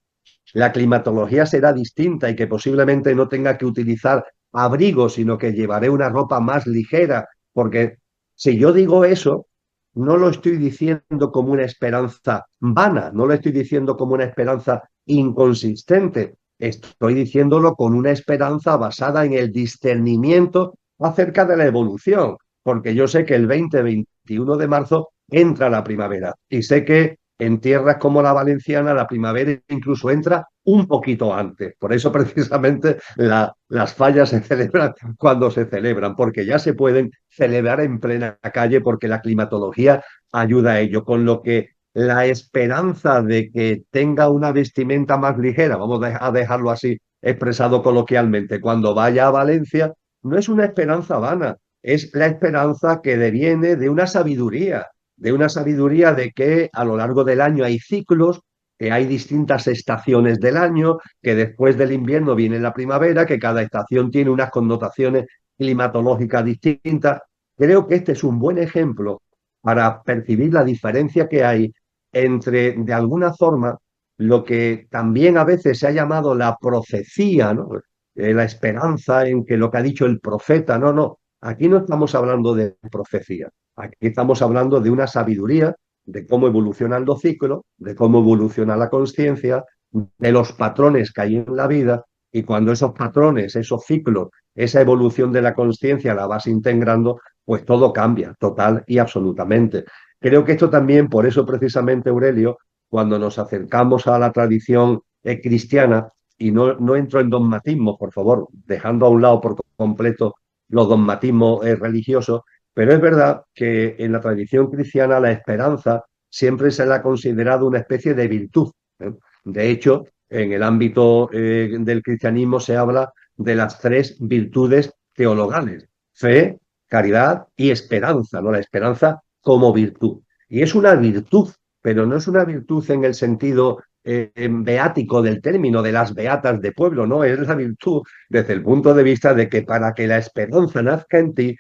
la climatología será distinta y que posiblemente no tenga que utilizar abrigo, sino que llevaré una ropa más ligera, porque si yo digo eso, no lo estoy diciendo como una esperanza vana, no lo estoy diciendo como una esperanza inconsistente, estoy diciéndolo con una esperanza basada en el discernimiento acerca de la evolución, porque yo sé que el 20-21 de marzo entra la primavera y sé que en tierras como la valenciana la primavera incluso entra un poquito antes. Por eso precisamente las fallas se celebran cuando se celebran, porque ya se pueden celebrar en plena calle porque la climatología ayuda a ello, con lo que la esperanza de que tenga una vestimenta más ligera, vamos a dejarlo así expresado coloquialmente, cuando vaya a Valencia, no es una esperanza vana, es la esperanza que deviene de una sabiduría de que a lo largo del año hay ciclos, que hay distintas estaciones del año, que después del invierno viene la primavera, que cada estación tiene unas connotaciones climatológicas distintas. Creo que este es un buen ejemplo para percibir la diferencia que hay entre, de alguna forma, lo que también a veces se ha llamado la profecía, ¿no? La esperanza en que lo que ha dicho el profeta, no, no, aquí no estamos hablando de profecía, aquí estamos hablando de una sabiduría, de cómo evolucionan los ciclos, de cómo evoluciona la conciencia, de los patrones que hay en la vida, y cuando esos patrones, esos ciclos, esa evolución de la conciencia la vas integrando, pues todo cambia, total y absolutamente. Creo que esto también, por eso precisamente, Aurelio, cuando nos acercamos a la tradición cristiana, y no entro en dogmatismo, por favor, dejando a un lado por completo los dogmatismos religiosos, pero es verdad que en la tradición cristiana la esperanza siempre se la ha considerado una especie de virtud. ¿Eh? De hecho, en el ámbito del cristianismo se habla de las tres virtudes teologales: fe, caridad y esperanza, ¿no? La esperanza como virtud. Y es una virtud, pero no es una virtud en el sentido beático del término, de las beatas de pueblo, no, es la virtud desde el punto de vista de que para que la esperanza nazca en ti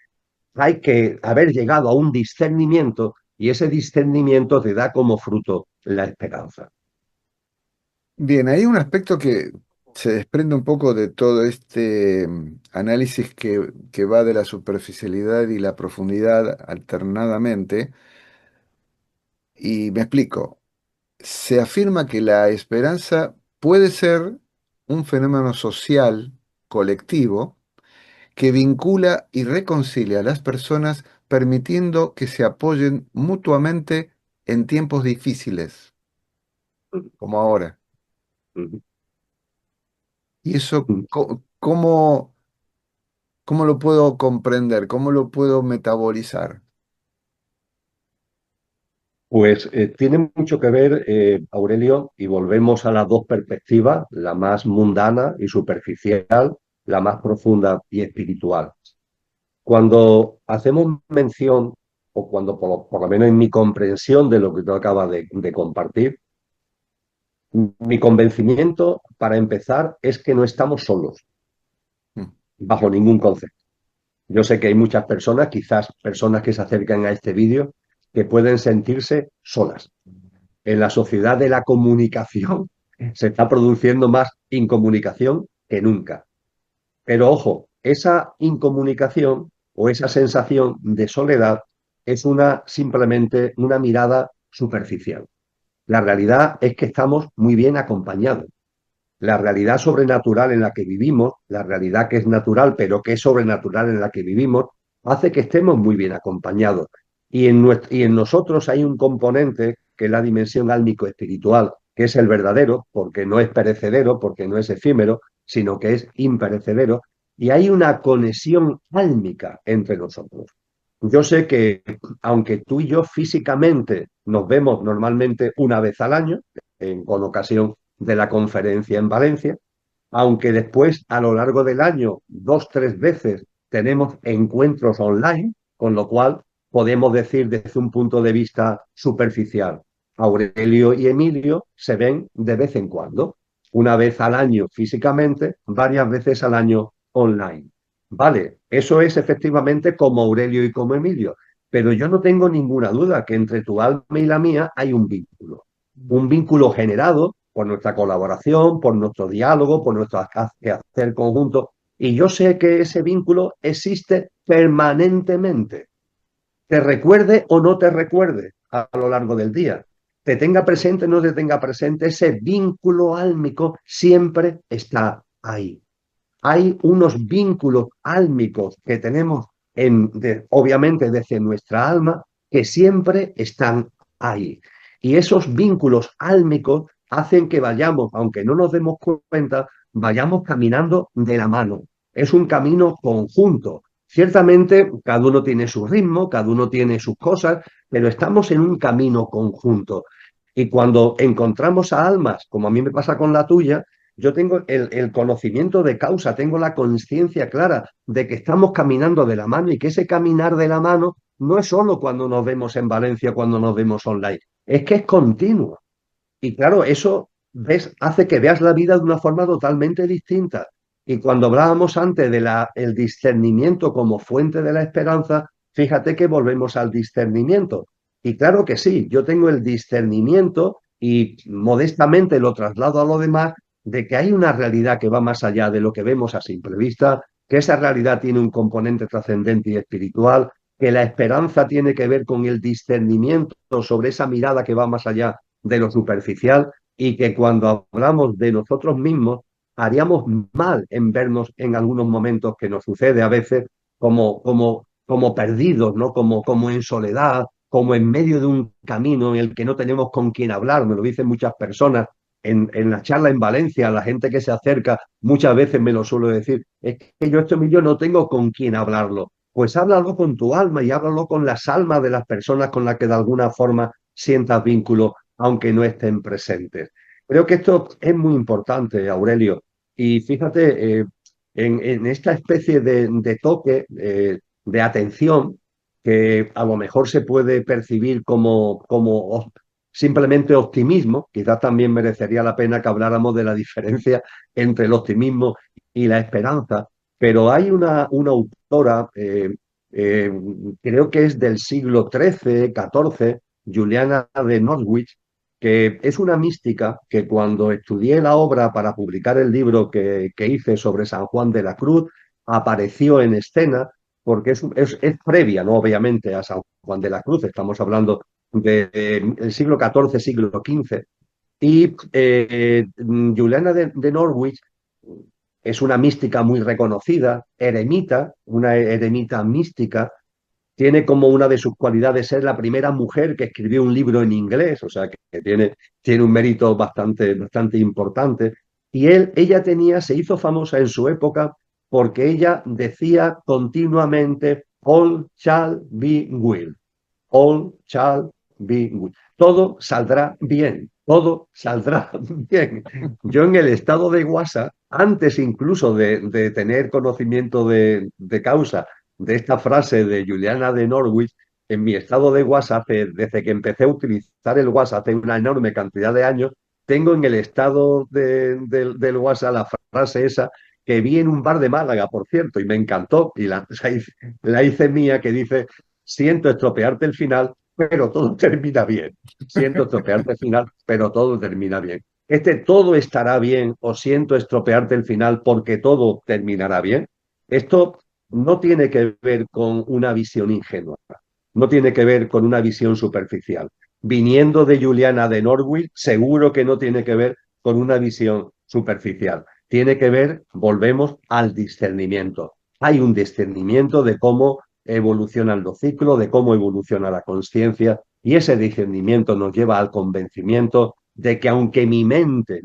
hay que haber llegado a un discernimiento y ese discernimiento te da como fruto la esperanza. Bien, hay un aspecto que se desprende un poco de todo este análisis que va de la superficialidad y la profundidad alternadamente, y me explico. Se afirma que la esperanza puede ser un fenómeno social colectivo que vincula y reconcilia a las personas permitiendo que se apoyen mutuamente en tiempos difíciles, como ahora. ¿Y eso cómo lo puedo comprender? ¿Cómo lo puedo metabolizar? Pues tiene mucho que ver, Aurelio, y volvemos a las dos perspectivas, la más mundana y superficial, la más profunda y espiritual. Cuando hacemos mención, o cuando por lo menos en mi comprensión de lo que tú acabas de compartir, mi convencimiento, para empezar, es que no estamos solos, Mm, bajo ningún concepto. Yo sé que hay muchas personas, quizás personas que se acercan a este vídeo, que pueden sentirse solas. En la sociedad de la comunicación se está produciendo más incomunicación que nunca. Pero ojo, esa incomunicación o esa sensación de soledad es simplemente una mirada superficial. La realidad es que estamos muy bien acompañados. La realidad sobrenatural en la que vivimos, la realidad que es natural pero que es sobrenatural en la que vivimos, hace que estemos muy bien acompañados. Y en nosotros hay un componente que es la dimensión álmico-espiritual, que es el verdadero, porque no es perecedero, porque no es efímero, sino que es imperecedero, y hay una conexión álmica entre nosotros. Yo sé que aunque tú y yo físicamente nos vemos normalmente una vez al año, con ocasión de la conferencia en Valencia, aunque después a lo largo del año dos, tres veces tenemos encuentros online, con lo cual podemos decir desde un punto de vista superficial, Aurelio y Emilio se ven de vez en cuando, una vez al año físicamente, varias veces al año online. Vale, eso es efectivamente como Aurelio y como Emilio, pero yo no tengo ninguna duda que entre tu alma y la mía hay un vínculo generado por nuestra colaboración, por nuestro diálogo, por nuestro hacer conjunto. Y yo sé que ese vínculo existe permanentemente, te recuerde o no te recuerde a lo largo del día. Te tenga presente o no te tenga presente, ese vínculo álmico siempre está ahí. Hay unos vínculos álmicos que tenemos, obviamente, desde nuestra alma, que siempre están ahí. Y esos vínculos álmicos hacen que vayamos, aunque no nos demos cuenta, vayamos caminando de la mano. Es un camino conjunto. Ciertamente, cada uno tiene su ritmo, cada uno tiene sus cosas, pero estamos en un camino conjunto. Y cuando encontramos a almas, como a mí me pasa con la tuya, yo tengo el conocimiento de causa, tengo la conciencia clara de que estamos caminando de la mano y que ese caminar de la mano no es solo cuando nos vemos en Valencia, cuando nos vemos online, es que es continuo. Y claro, eso hace que veas la vida de una forma totalmente distinta. Y cuando hablábamos antes del discernimiento como fuente de la esperanza, fíjate que volvemos al discernimiento. Y claro que sí, yo tengo el discernimiento y modestamente lo traslado a lo demás de que hay una realidad que va más allá de lo que vemos a simple vista, que esa realidad tiene un componente trascendente y espiritual, que la esperanza tiene que ver con el discernimiento sobre esa mirada que va más allá de lo superficial y que cuando hablamos de nosotros mismos haríamos mal en vernos en algunos momentos que nos sucede a veces como perdidos, ¿no? Como en soledad, como en medio de un camino en el que no tenemos con quién hablar. Me lo dicen muchas personas en la charla en Valencia, la gente que se acerca muchas veces me lo suele decir, es que yo yo no tengo con quién hablarlo. Pues háblalo con tu alma y háblalo con las almas de las personas con las que de alguna forma sientas vínculo aunque no estén presentes. Creo que esto es muy importante, Aurelio. Y fíjate, en esta especie de toque, de atención, que a lo mejor se puede percibir como simplemente optimismo, quizás también merecería la pena que habláramos de la diferencia entre el optimismo y la esperanza, pero hay una autora, eh, creo que es del siglo XIII, XIV, Juliana de Norwich, que es una mística que cuando estudié la obra para publicar el libro que hice sobre San Juan de la Cruz, apareció en escena, porque es previa, ¿no? Obviamente, a San Juan de la Cruz, estamos hablando del siglo XIV, siglo XV, y Juliana de Norwich es una mística muy reconocida, eremita, una eremita mística, tiene como una de sus cualidades ser la primera mujer que escribió un libro en inglés, o sea que tiene un mérito bastante importante. Y ella se hizo famosa en su época porque ella decía continuamente, all shall be well, all shall be well. Todo saldrá bien, todo saldrá bien. Yo en el estado de WhatsApp, antes incluso de tener conocimiento de causa de esta frase de Juliana de Norwich, en mi estado de WhatsApp, desde que empecé a utilizar el WhatsApp hace una enorme cantidad de años, tengo en el estado del WhatsApp la frase esa que vi en un bar de Málaga, por cierto, y me encantó, y la hice mía, que dice, siento estropearte el final, pero todo termina bien. Siento estropearte el final, pero todo termina bien. Este todo estará bien o siento estropearte el final porque todo terminará bien. Esto no tiene que ver con una visión ingenua, no tiene que ver con una visión superficial. Viniendo de Juliana de Norwich, seguro que no tiene que ver con una visión superficial. Tiene que ver, volvemos al discernimiento. Hay un discernimiento de cómo evolucionan los ciclos, de cómo evoluciona la conciencia, y ese discernimiento nos lleva al convencimiento de que aunque mi mente,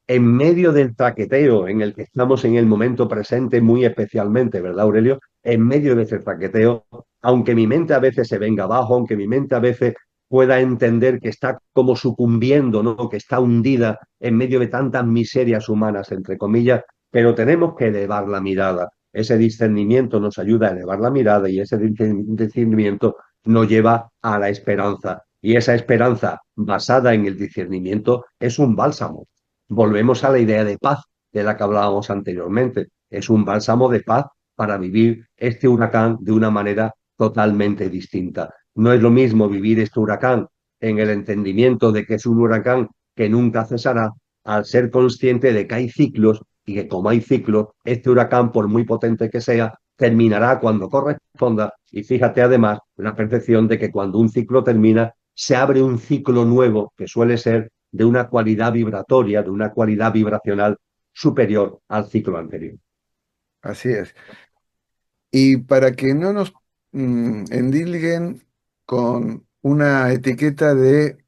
en medio del traqueteo en el que estamos en el momento presente, muy especialmente, ¿verdad, Aurelio? En medio de ese traqueteo, aunque mi mente a veces se venga abajo, aunque mi mente a veces pueda entender que está como sucumbiendo, ¿no? Que está hundida en medio de tantas miserias humanas, entre comillas, pero tenemos que elevar la mirada. Ese discernimiento nos ayuda a elevar la mirada y ese discernimiento nos lleva a la esperanza. Y esa esperanza basada en el discernimiento es un bálsamo. Volvemos a la idea de paz de la que hablábamos anteriormente. Es un bálsamo de paz para vivir este huracán de una manera totalmente distinta. No es lo mismo vivir este huracán en el entendimiento de que es un huracán que nunca cesará, al ser consciente de que hay ciclos y que como hay ciclos, este huracán, por muy potente que sea, terminará cuando corresponda. Y fíjate además la percepción de que cuando un ciclo termina, se abre un ciclo nuevo que suele ser de una cualidad vibratoria, de una cualidad vibracional superior al ciclo anterior. Así es. Y para que no nos endilguen con una etiqueta de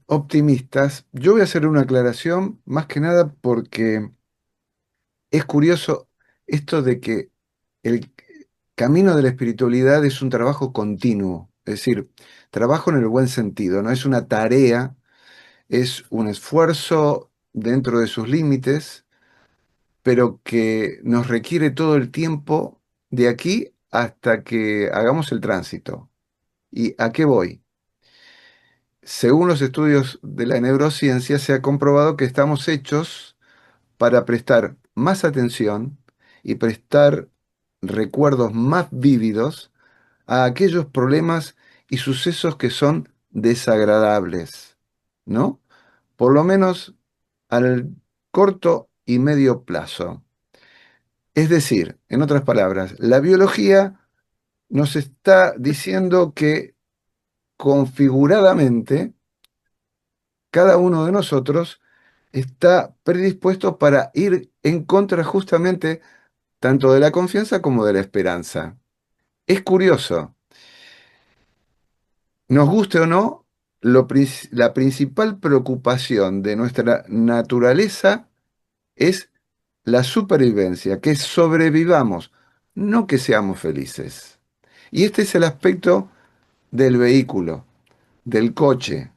optimistas, yo voy a hacer una aclaración, más que nada porque es curioso esto de que el camino de la espiritualidad es un trabajo continuo, es decir, trabajo en el buen sentido, no es una tarea, es un esfuerzo dentro de sus límites, pero que nos requiere todo el tiempo de aquí hasta que hagamos el tránsito. ¿Y a qué voy? Según los estudios de la neurociencia, se ha comprobado que estamos hechos para prestar más atención y prestar recuerdos más vívidos a aquellos problemas y sucesos que son desagradables, ¿no? Por lo menos al corto y medio plazo. Es decir, en otras palabras, la biología nos está diciendo que configuradamente cada uno de nosotros está predispuesto para ir en contra justamente tanto de la confianza como de la esperanza. Es curioso, nos guste o no, la principal preocupación de nuestra naturaleza es la supervivencia, que sobrevivamos, no que seamos felices. Y este es el aspecto del vehículo. del coche,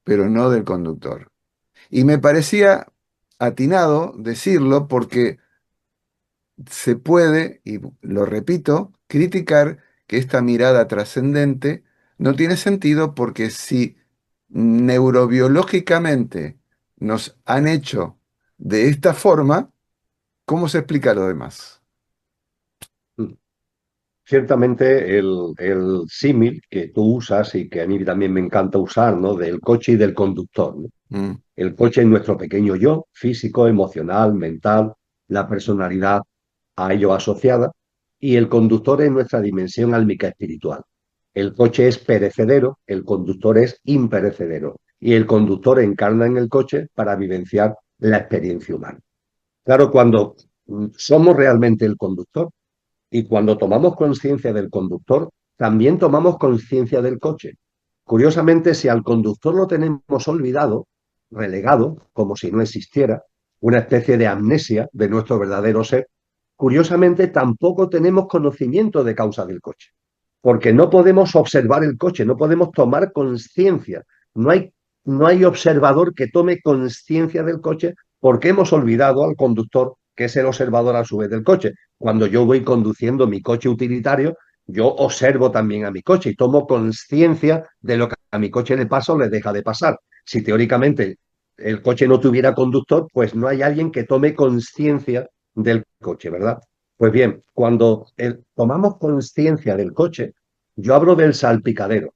pero no del conductor. Y me parecía atinado decirlo porque se puede, y lo repito, criticar que esta mirada trascendente no tiene sentido porque si neurobiológicamente nos han hecho de esta forma, ¿cómo se explica lo demás? Ciertamente el símil que tú usas y que a mí también me encanta usar, ¿no? Del coche y del conductor, ¿no? Mm, El coche es nuestro pequeño yo, físico, emocional, mental, la personalidad a ello asociada, y el conductor es nuestra dimensión álmica espiritual. El coche es perecedero, el conductor es imperecedero, y el conductor encarna en el coche para vivenciar la experiencia humana. Claro, cuando somos realmente el conductor, y cuando tomamos conciencia del conductor, también tomamos conciencia del coche. Curiosamente, si al conductor lo tenemos olvidado, relegado, como si no existiera, una especie de amnesia de nuestro verdadero ser, curiosamente tampoco tenemos conocimiento de causa del coche, porque no podemos observar el coche, no podemos tomar conciencia. No hay, no hay observador que tome conciencia del coche porque hemos olvidado al conductor, que es el observador a su vez del coche. Cuando yo voy conduciendo mi coche utilitario, yo observo también a mi coche y tomo conciencia de lo que a mi coche le pasa o le deja de pasar. Si teóricamente el coche no tuviera conductor, pues no hay alguien que tome conciencia del coche, ¿verdad? Pues bien, cuando tomamos conciencia del coche, yo hablo del salpicadero.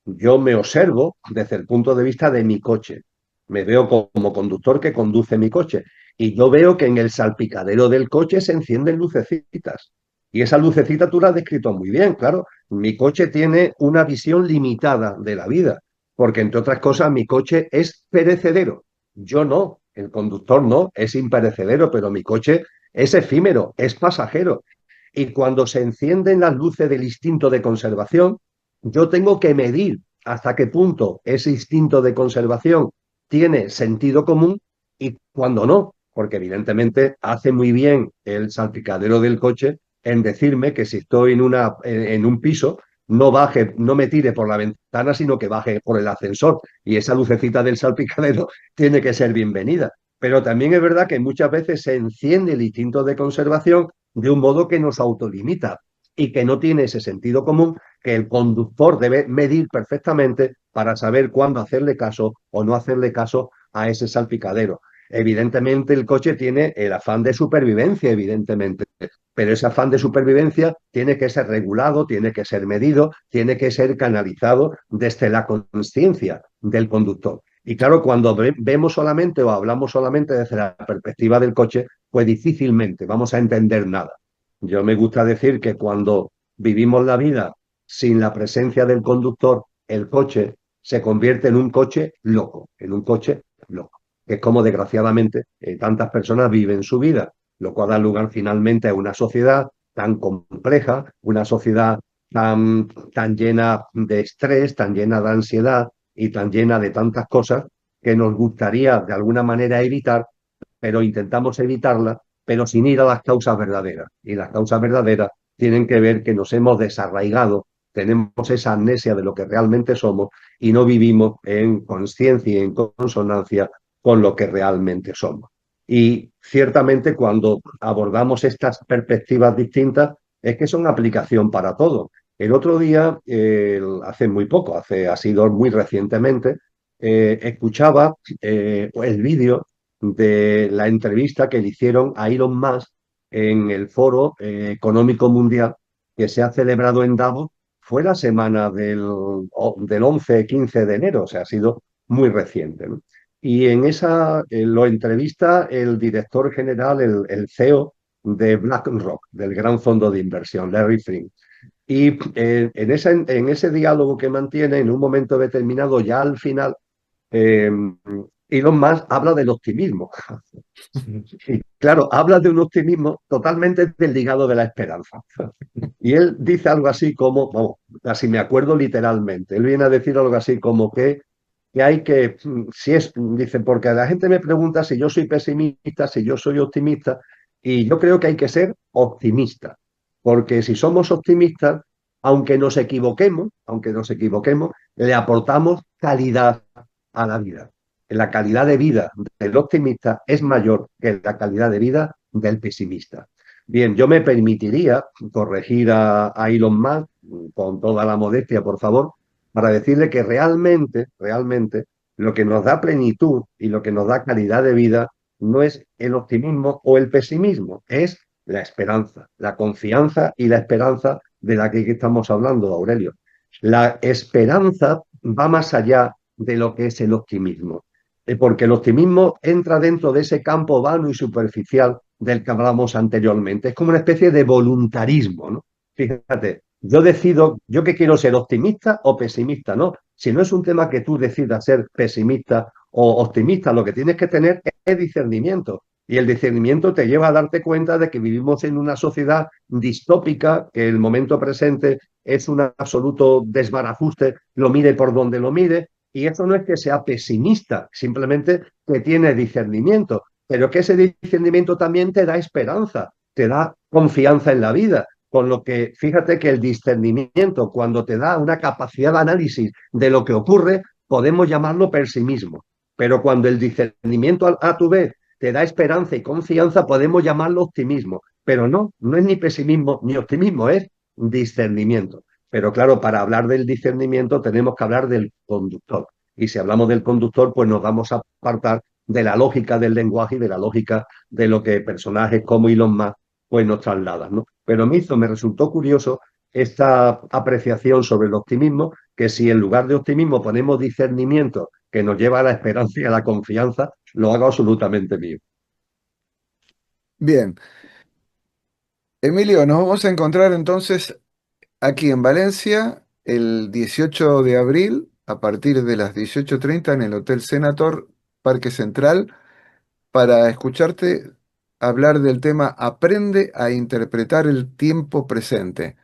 Yo me observo desde el punto de vista de mi coche. Me veo como conductor que conduce mi coche. Y yo veo que en el salpicadero del coche se encienden lucecitas. Y esa lucecita tú la has descrito muy bien, claro. Mi coche tiene una visión limitada de la vida, porque entre otras cosas mi coche es perecedero. Yo no, el conductor no, es imperecedero, pero mi coche es efímero, es pasajero. Y cuando se encienden las luces del instinto de conservación, yo tengo que medir hasta qué punto ese instinto de conservación tiene sentido común y cuando no, porque evidentemente hace muy bien el salpicadero del coche en decirme que si estoy en un piso, no baje, no me tire por la ventana, sino que baje por el ascensor. Y esa lucecita del salpicadero tiene que ser bienvenida. Pero también es verdad que muchas veces se enciende el instinto de conservación de un modo que nos autolimita y que no tiene ese sentido común que el conductor debe medir perfectamente para saber cuándo hacerle caso o no hacerle caso a ese salpicadero. Evidentemente el coche tiene el afán de supervivencia, evidentemente, pero ese afán de supervivencia tiene que ser regulado, tiene que ser medido, tiene que ser canalizado desde la conciencia del conductor. Y claro, cuando vemos solamente o hablamos solamente desde la perspectiva del coche, pues difícilmente vamos a entender nada. Yo me gusta decir que cuando vivimos la vida sin la presencia del conductor, el coche se convierte en un coche loco, en un coche loco, que es como desgraciadamente tantas personas viven su vida, lo cual da lugar finalmente a una sociedad tan compleja, una sociedad tan llena de estrés, tan llena de ansiedad y tan llena de tantas cosas que nos gustaría de alguna manera evitar, pero intentamos evitarla, pero sin ir a las causas verdaderas. Y las causas verdaderas tienen que ver que nos hemos desarraigado, tenemos esa amnesia de lo que realmente somos y no vivimos en conciencia y en consonancia con lo que realmente somos. Y ciertamente cuando abordamos estas perspectivas distintas es que son aplicación para todo. El otro día, hace muy poco, ha sido muy recientemente, escuchaba el vídeo de la entrevista que le hicieron a Elon Musk en el Foro Económico Mundial que se ha celebrado en Davos. Fue la semana del 11-15 de enero, o sea, ha sido muy reciente, ¿no? Y en esa lo entrevista el director general, el CEO de BlackRock, del gran fondo de inversión, Larry Fink. Y en ese diálogo que mantiene, en un momento determinado, ya al final, eh, Elon Musk habla del optimismo. Y claro, habla de un optimismo totalmente desligado de la esperanza. Y él dice algo así como, vamos, casi me acuerdo literalmente, él viene a decir algo así como que hay que, si es, dice, porque la gente me pregunta si yo soy pesimista, si yo soy optimista, y yo creo que hay que ser optimista, porque si somos optimistas, aunque nos equivoquemos, le aportamos calidad a la vida. La calidad de vida del optimista es mayor que la calidad de vida del pesimista. Bien, yo me permitiría corregir a Elon Musk, con toda la modestia, por favor, para decirle que realmente, lo que nos da plenitud y lo que nos da calidad de vida no es el optimismo o el pesimismo, es la esperanza, la confianza y la esperanza de la que estamos hablando, Aurelio. La esperanza va más allá de lo que es el optimismo, porque el optimismo entra dentro de ese campo vano y superficial del que hablamos anteriormente. Es como una especie de voluntarismo, ¿no? Fíjate, yo decido, yo que quiero ser optimista o pesimista, ¿no? Si no es un tema que tú decidas ser pesimista o optimista, lo que tienes que tener es discernimiento. Y el discernimiento te lleva a darte cuenta de que vivimos en una sociedad distópica, que el momento presente es un absoluto desbarajuste, lo mire por donde lo mire, y eso no es que sea pesimista, simplemente que tiene discernimiento, pero que ese discernimiento también te da esperanza, te da confianza en la vida. Con lo que fíjate que el discernimiento, cuando te da una capacidad de análisis de lo que ocurre, podemos llamarlo pesimismo. Pero cuando el discernimiento a tu vez te da esperanza y confianza, podemos llamarlo optimismo. Pero no, no es ni pesimismo ni optimismo, es discernimiento. Pero claro, para hablar del discernimiento tenemos que hablar del conductor. Y si hablamos del conductor, pues nos vamos a apartar de la lógica del lenguaje y de la lógica de lo que personajes como Elon Musk pues nos trasladan, ¿no? Pero me resultó curioso esta apreciación sobre el optimismo, que si en lugar de optimismo ponemos discernimiento, que nos lleva a la esperanza y a la confianza, lo hago absolutamente mío. Bien, Emilio, nos vamos a encontrar entonces aquí en Valencia el 18 de abril a partir de las 18:30 en el Hotel Senator, Parque Central, para escucharte hablar del tema Aprende a interpretar el tiempo presente.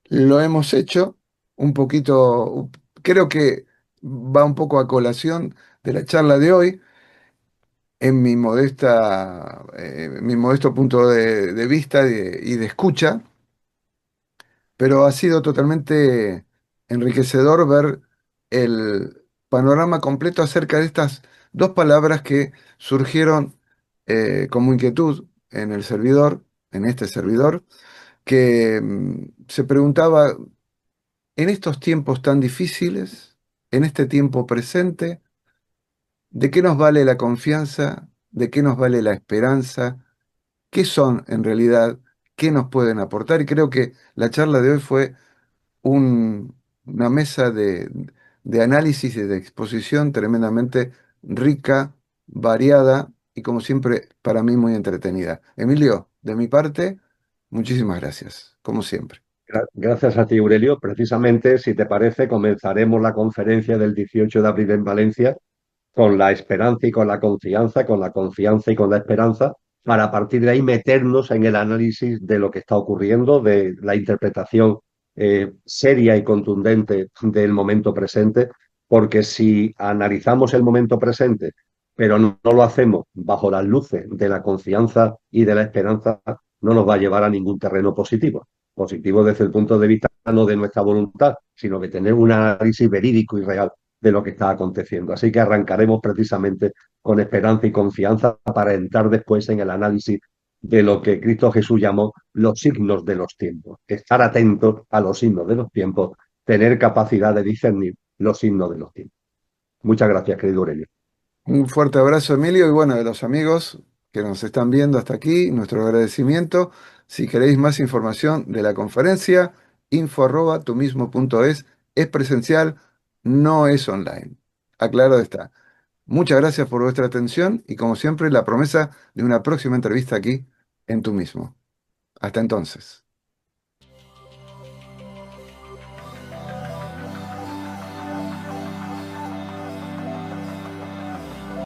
Lo hemos hecho un poquito, creo que va un poco a colación de la charla de hoy, en mi modesto punto de vista y de escucha, pero ha sido totalmente enriquecedor ver el panorama completo acerca de estas dos palabras que surgieron como inquietud en el servidor, en este servidor, que se preguntaba, en estos tiempos tan difíciles, en este tiempo presente, ¿de qué nos vale la confianza? ¿De qué nos vale la esperanza? ¿Qué son en realidad? ¿Qué nos pueden aportar? Y creo que la charla de hoy fue una mesa de análisis y de exposición tremendamente rica, variada y como siempre para mí muy entretenida. Emilio, de mi parte, muchísimas gracias, como siempre. Gracias a ti, Aurelio. Precisamente, si te parece, comenzaremos la conferencia del 18 de abril en Valencia con la esperanza y con la confianza, con la confianza y con la esperanza, para a partir de ahí meternos en el análisis de lo que está ocurriendo, de la interpretación seria y contundente del momento presente, porque si analizamos el momento presente, pero no lo hacemos bajo las luces de la confianza y de la esperanza, no nos va a llevar a ningún terreno positivo. Positivo desde el punto de vista no de nuestra voluntad, sino de tener un análisis verídico y real de lo que está aconteciendo. Así que arrancaremos precisamente con esperanza y confianza para entrar después en el análisis de lo que Cristo Jesús llamó los signos de los tiempos. Estar atentos a los signos de los tiempos, tener capacidad de discernir los signos de los tiempos. Muchas gracias, querido Aurelio. Un fuerte abrazo, Emilio, y bueno, de los amigos que nos están viendo hasta aquí, nuestro agradecimiento. Si queréis más información de la conferencia, info@tumismo.es, es presencial, no es online. Aclaro está. Muchas gracias por vuestra atención y como siempre la promesa de una próxima entrevista aquí en Tú mismo. Hasta entonces.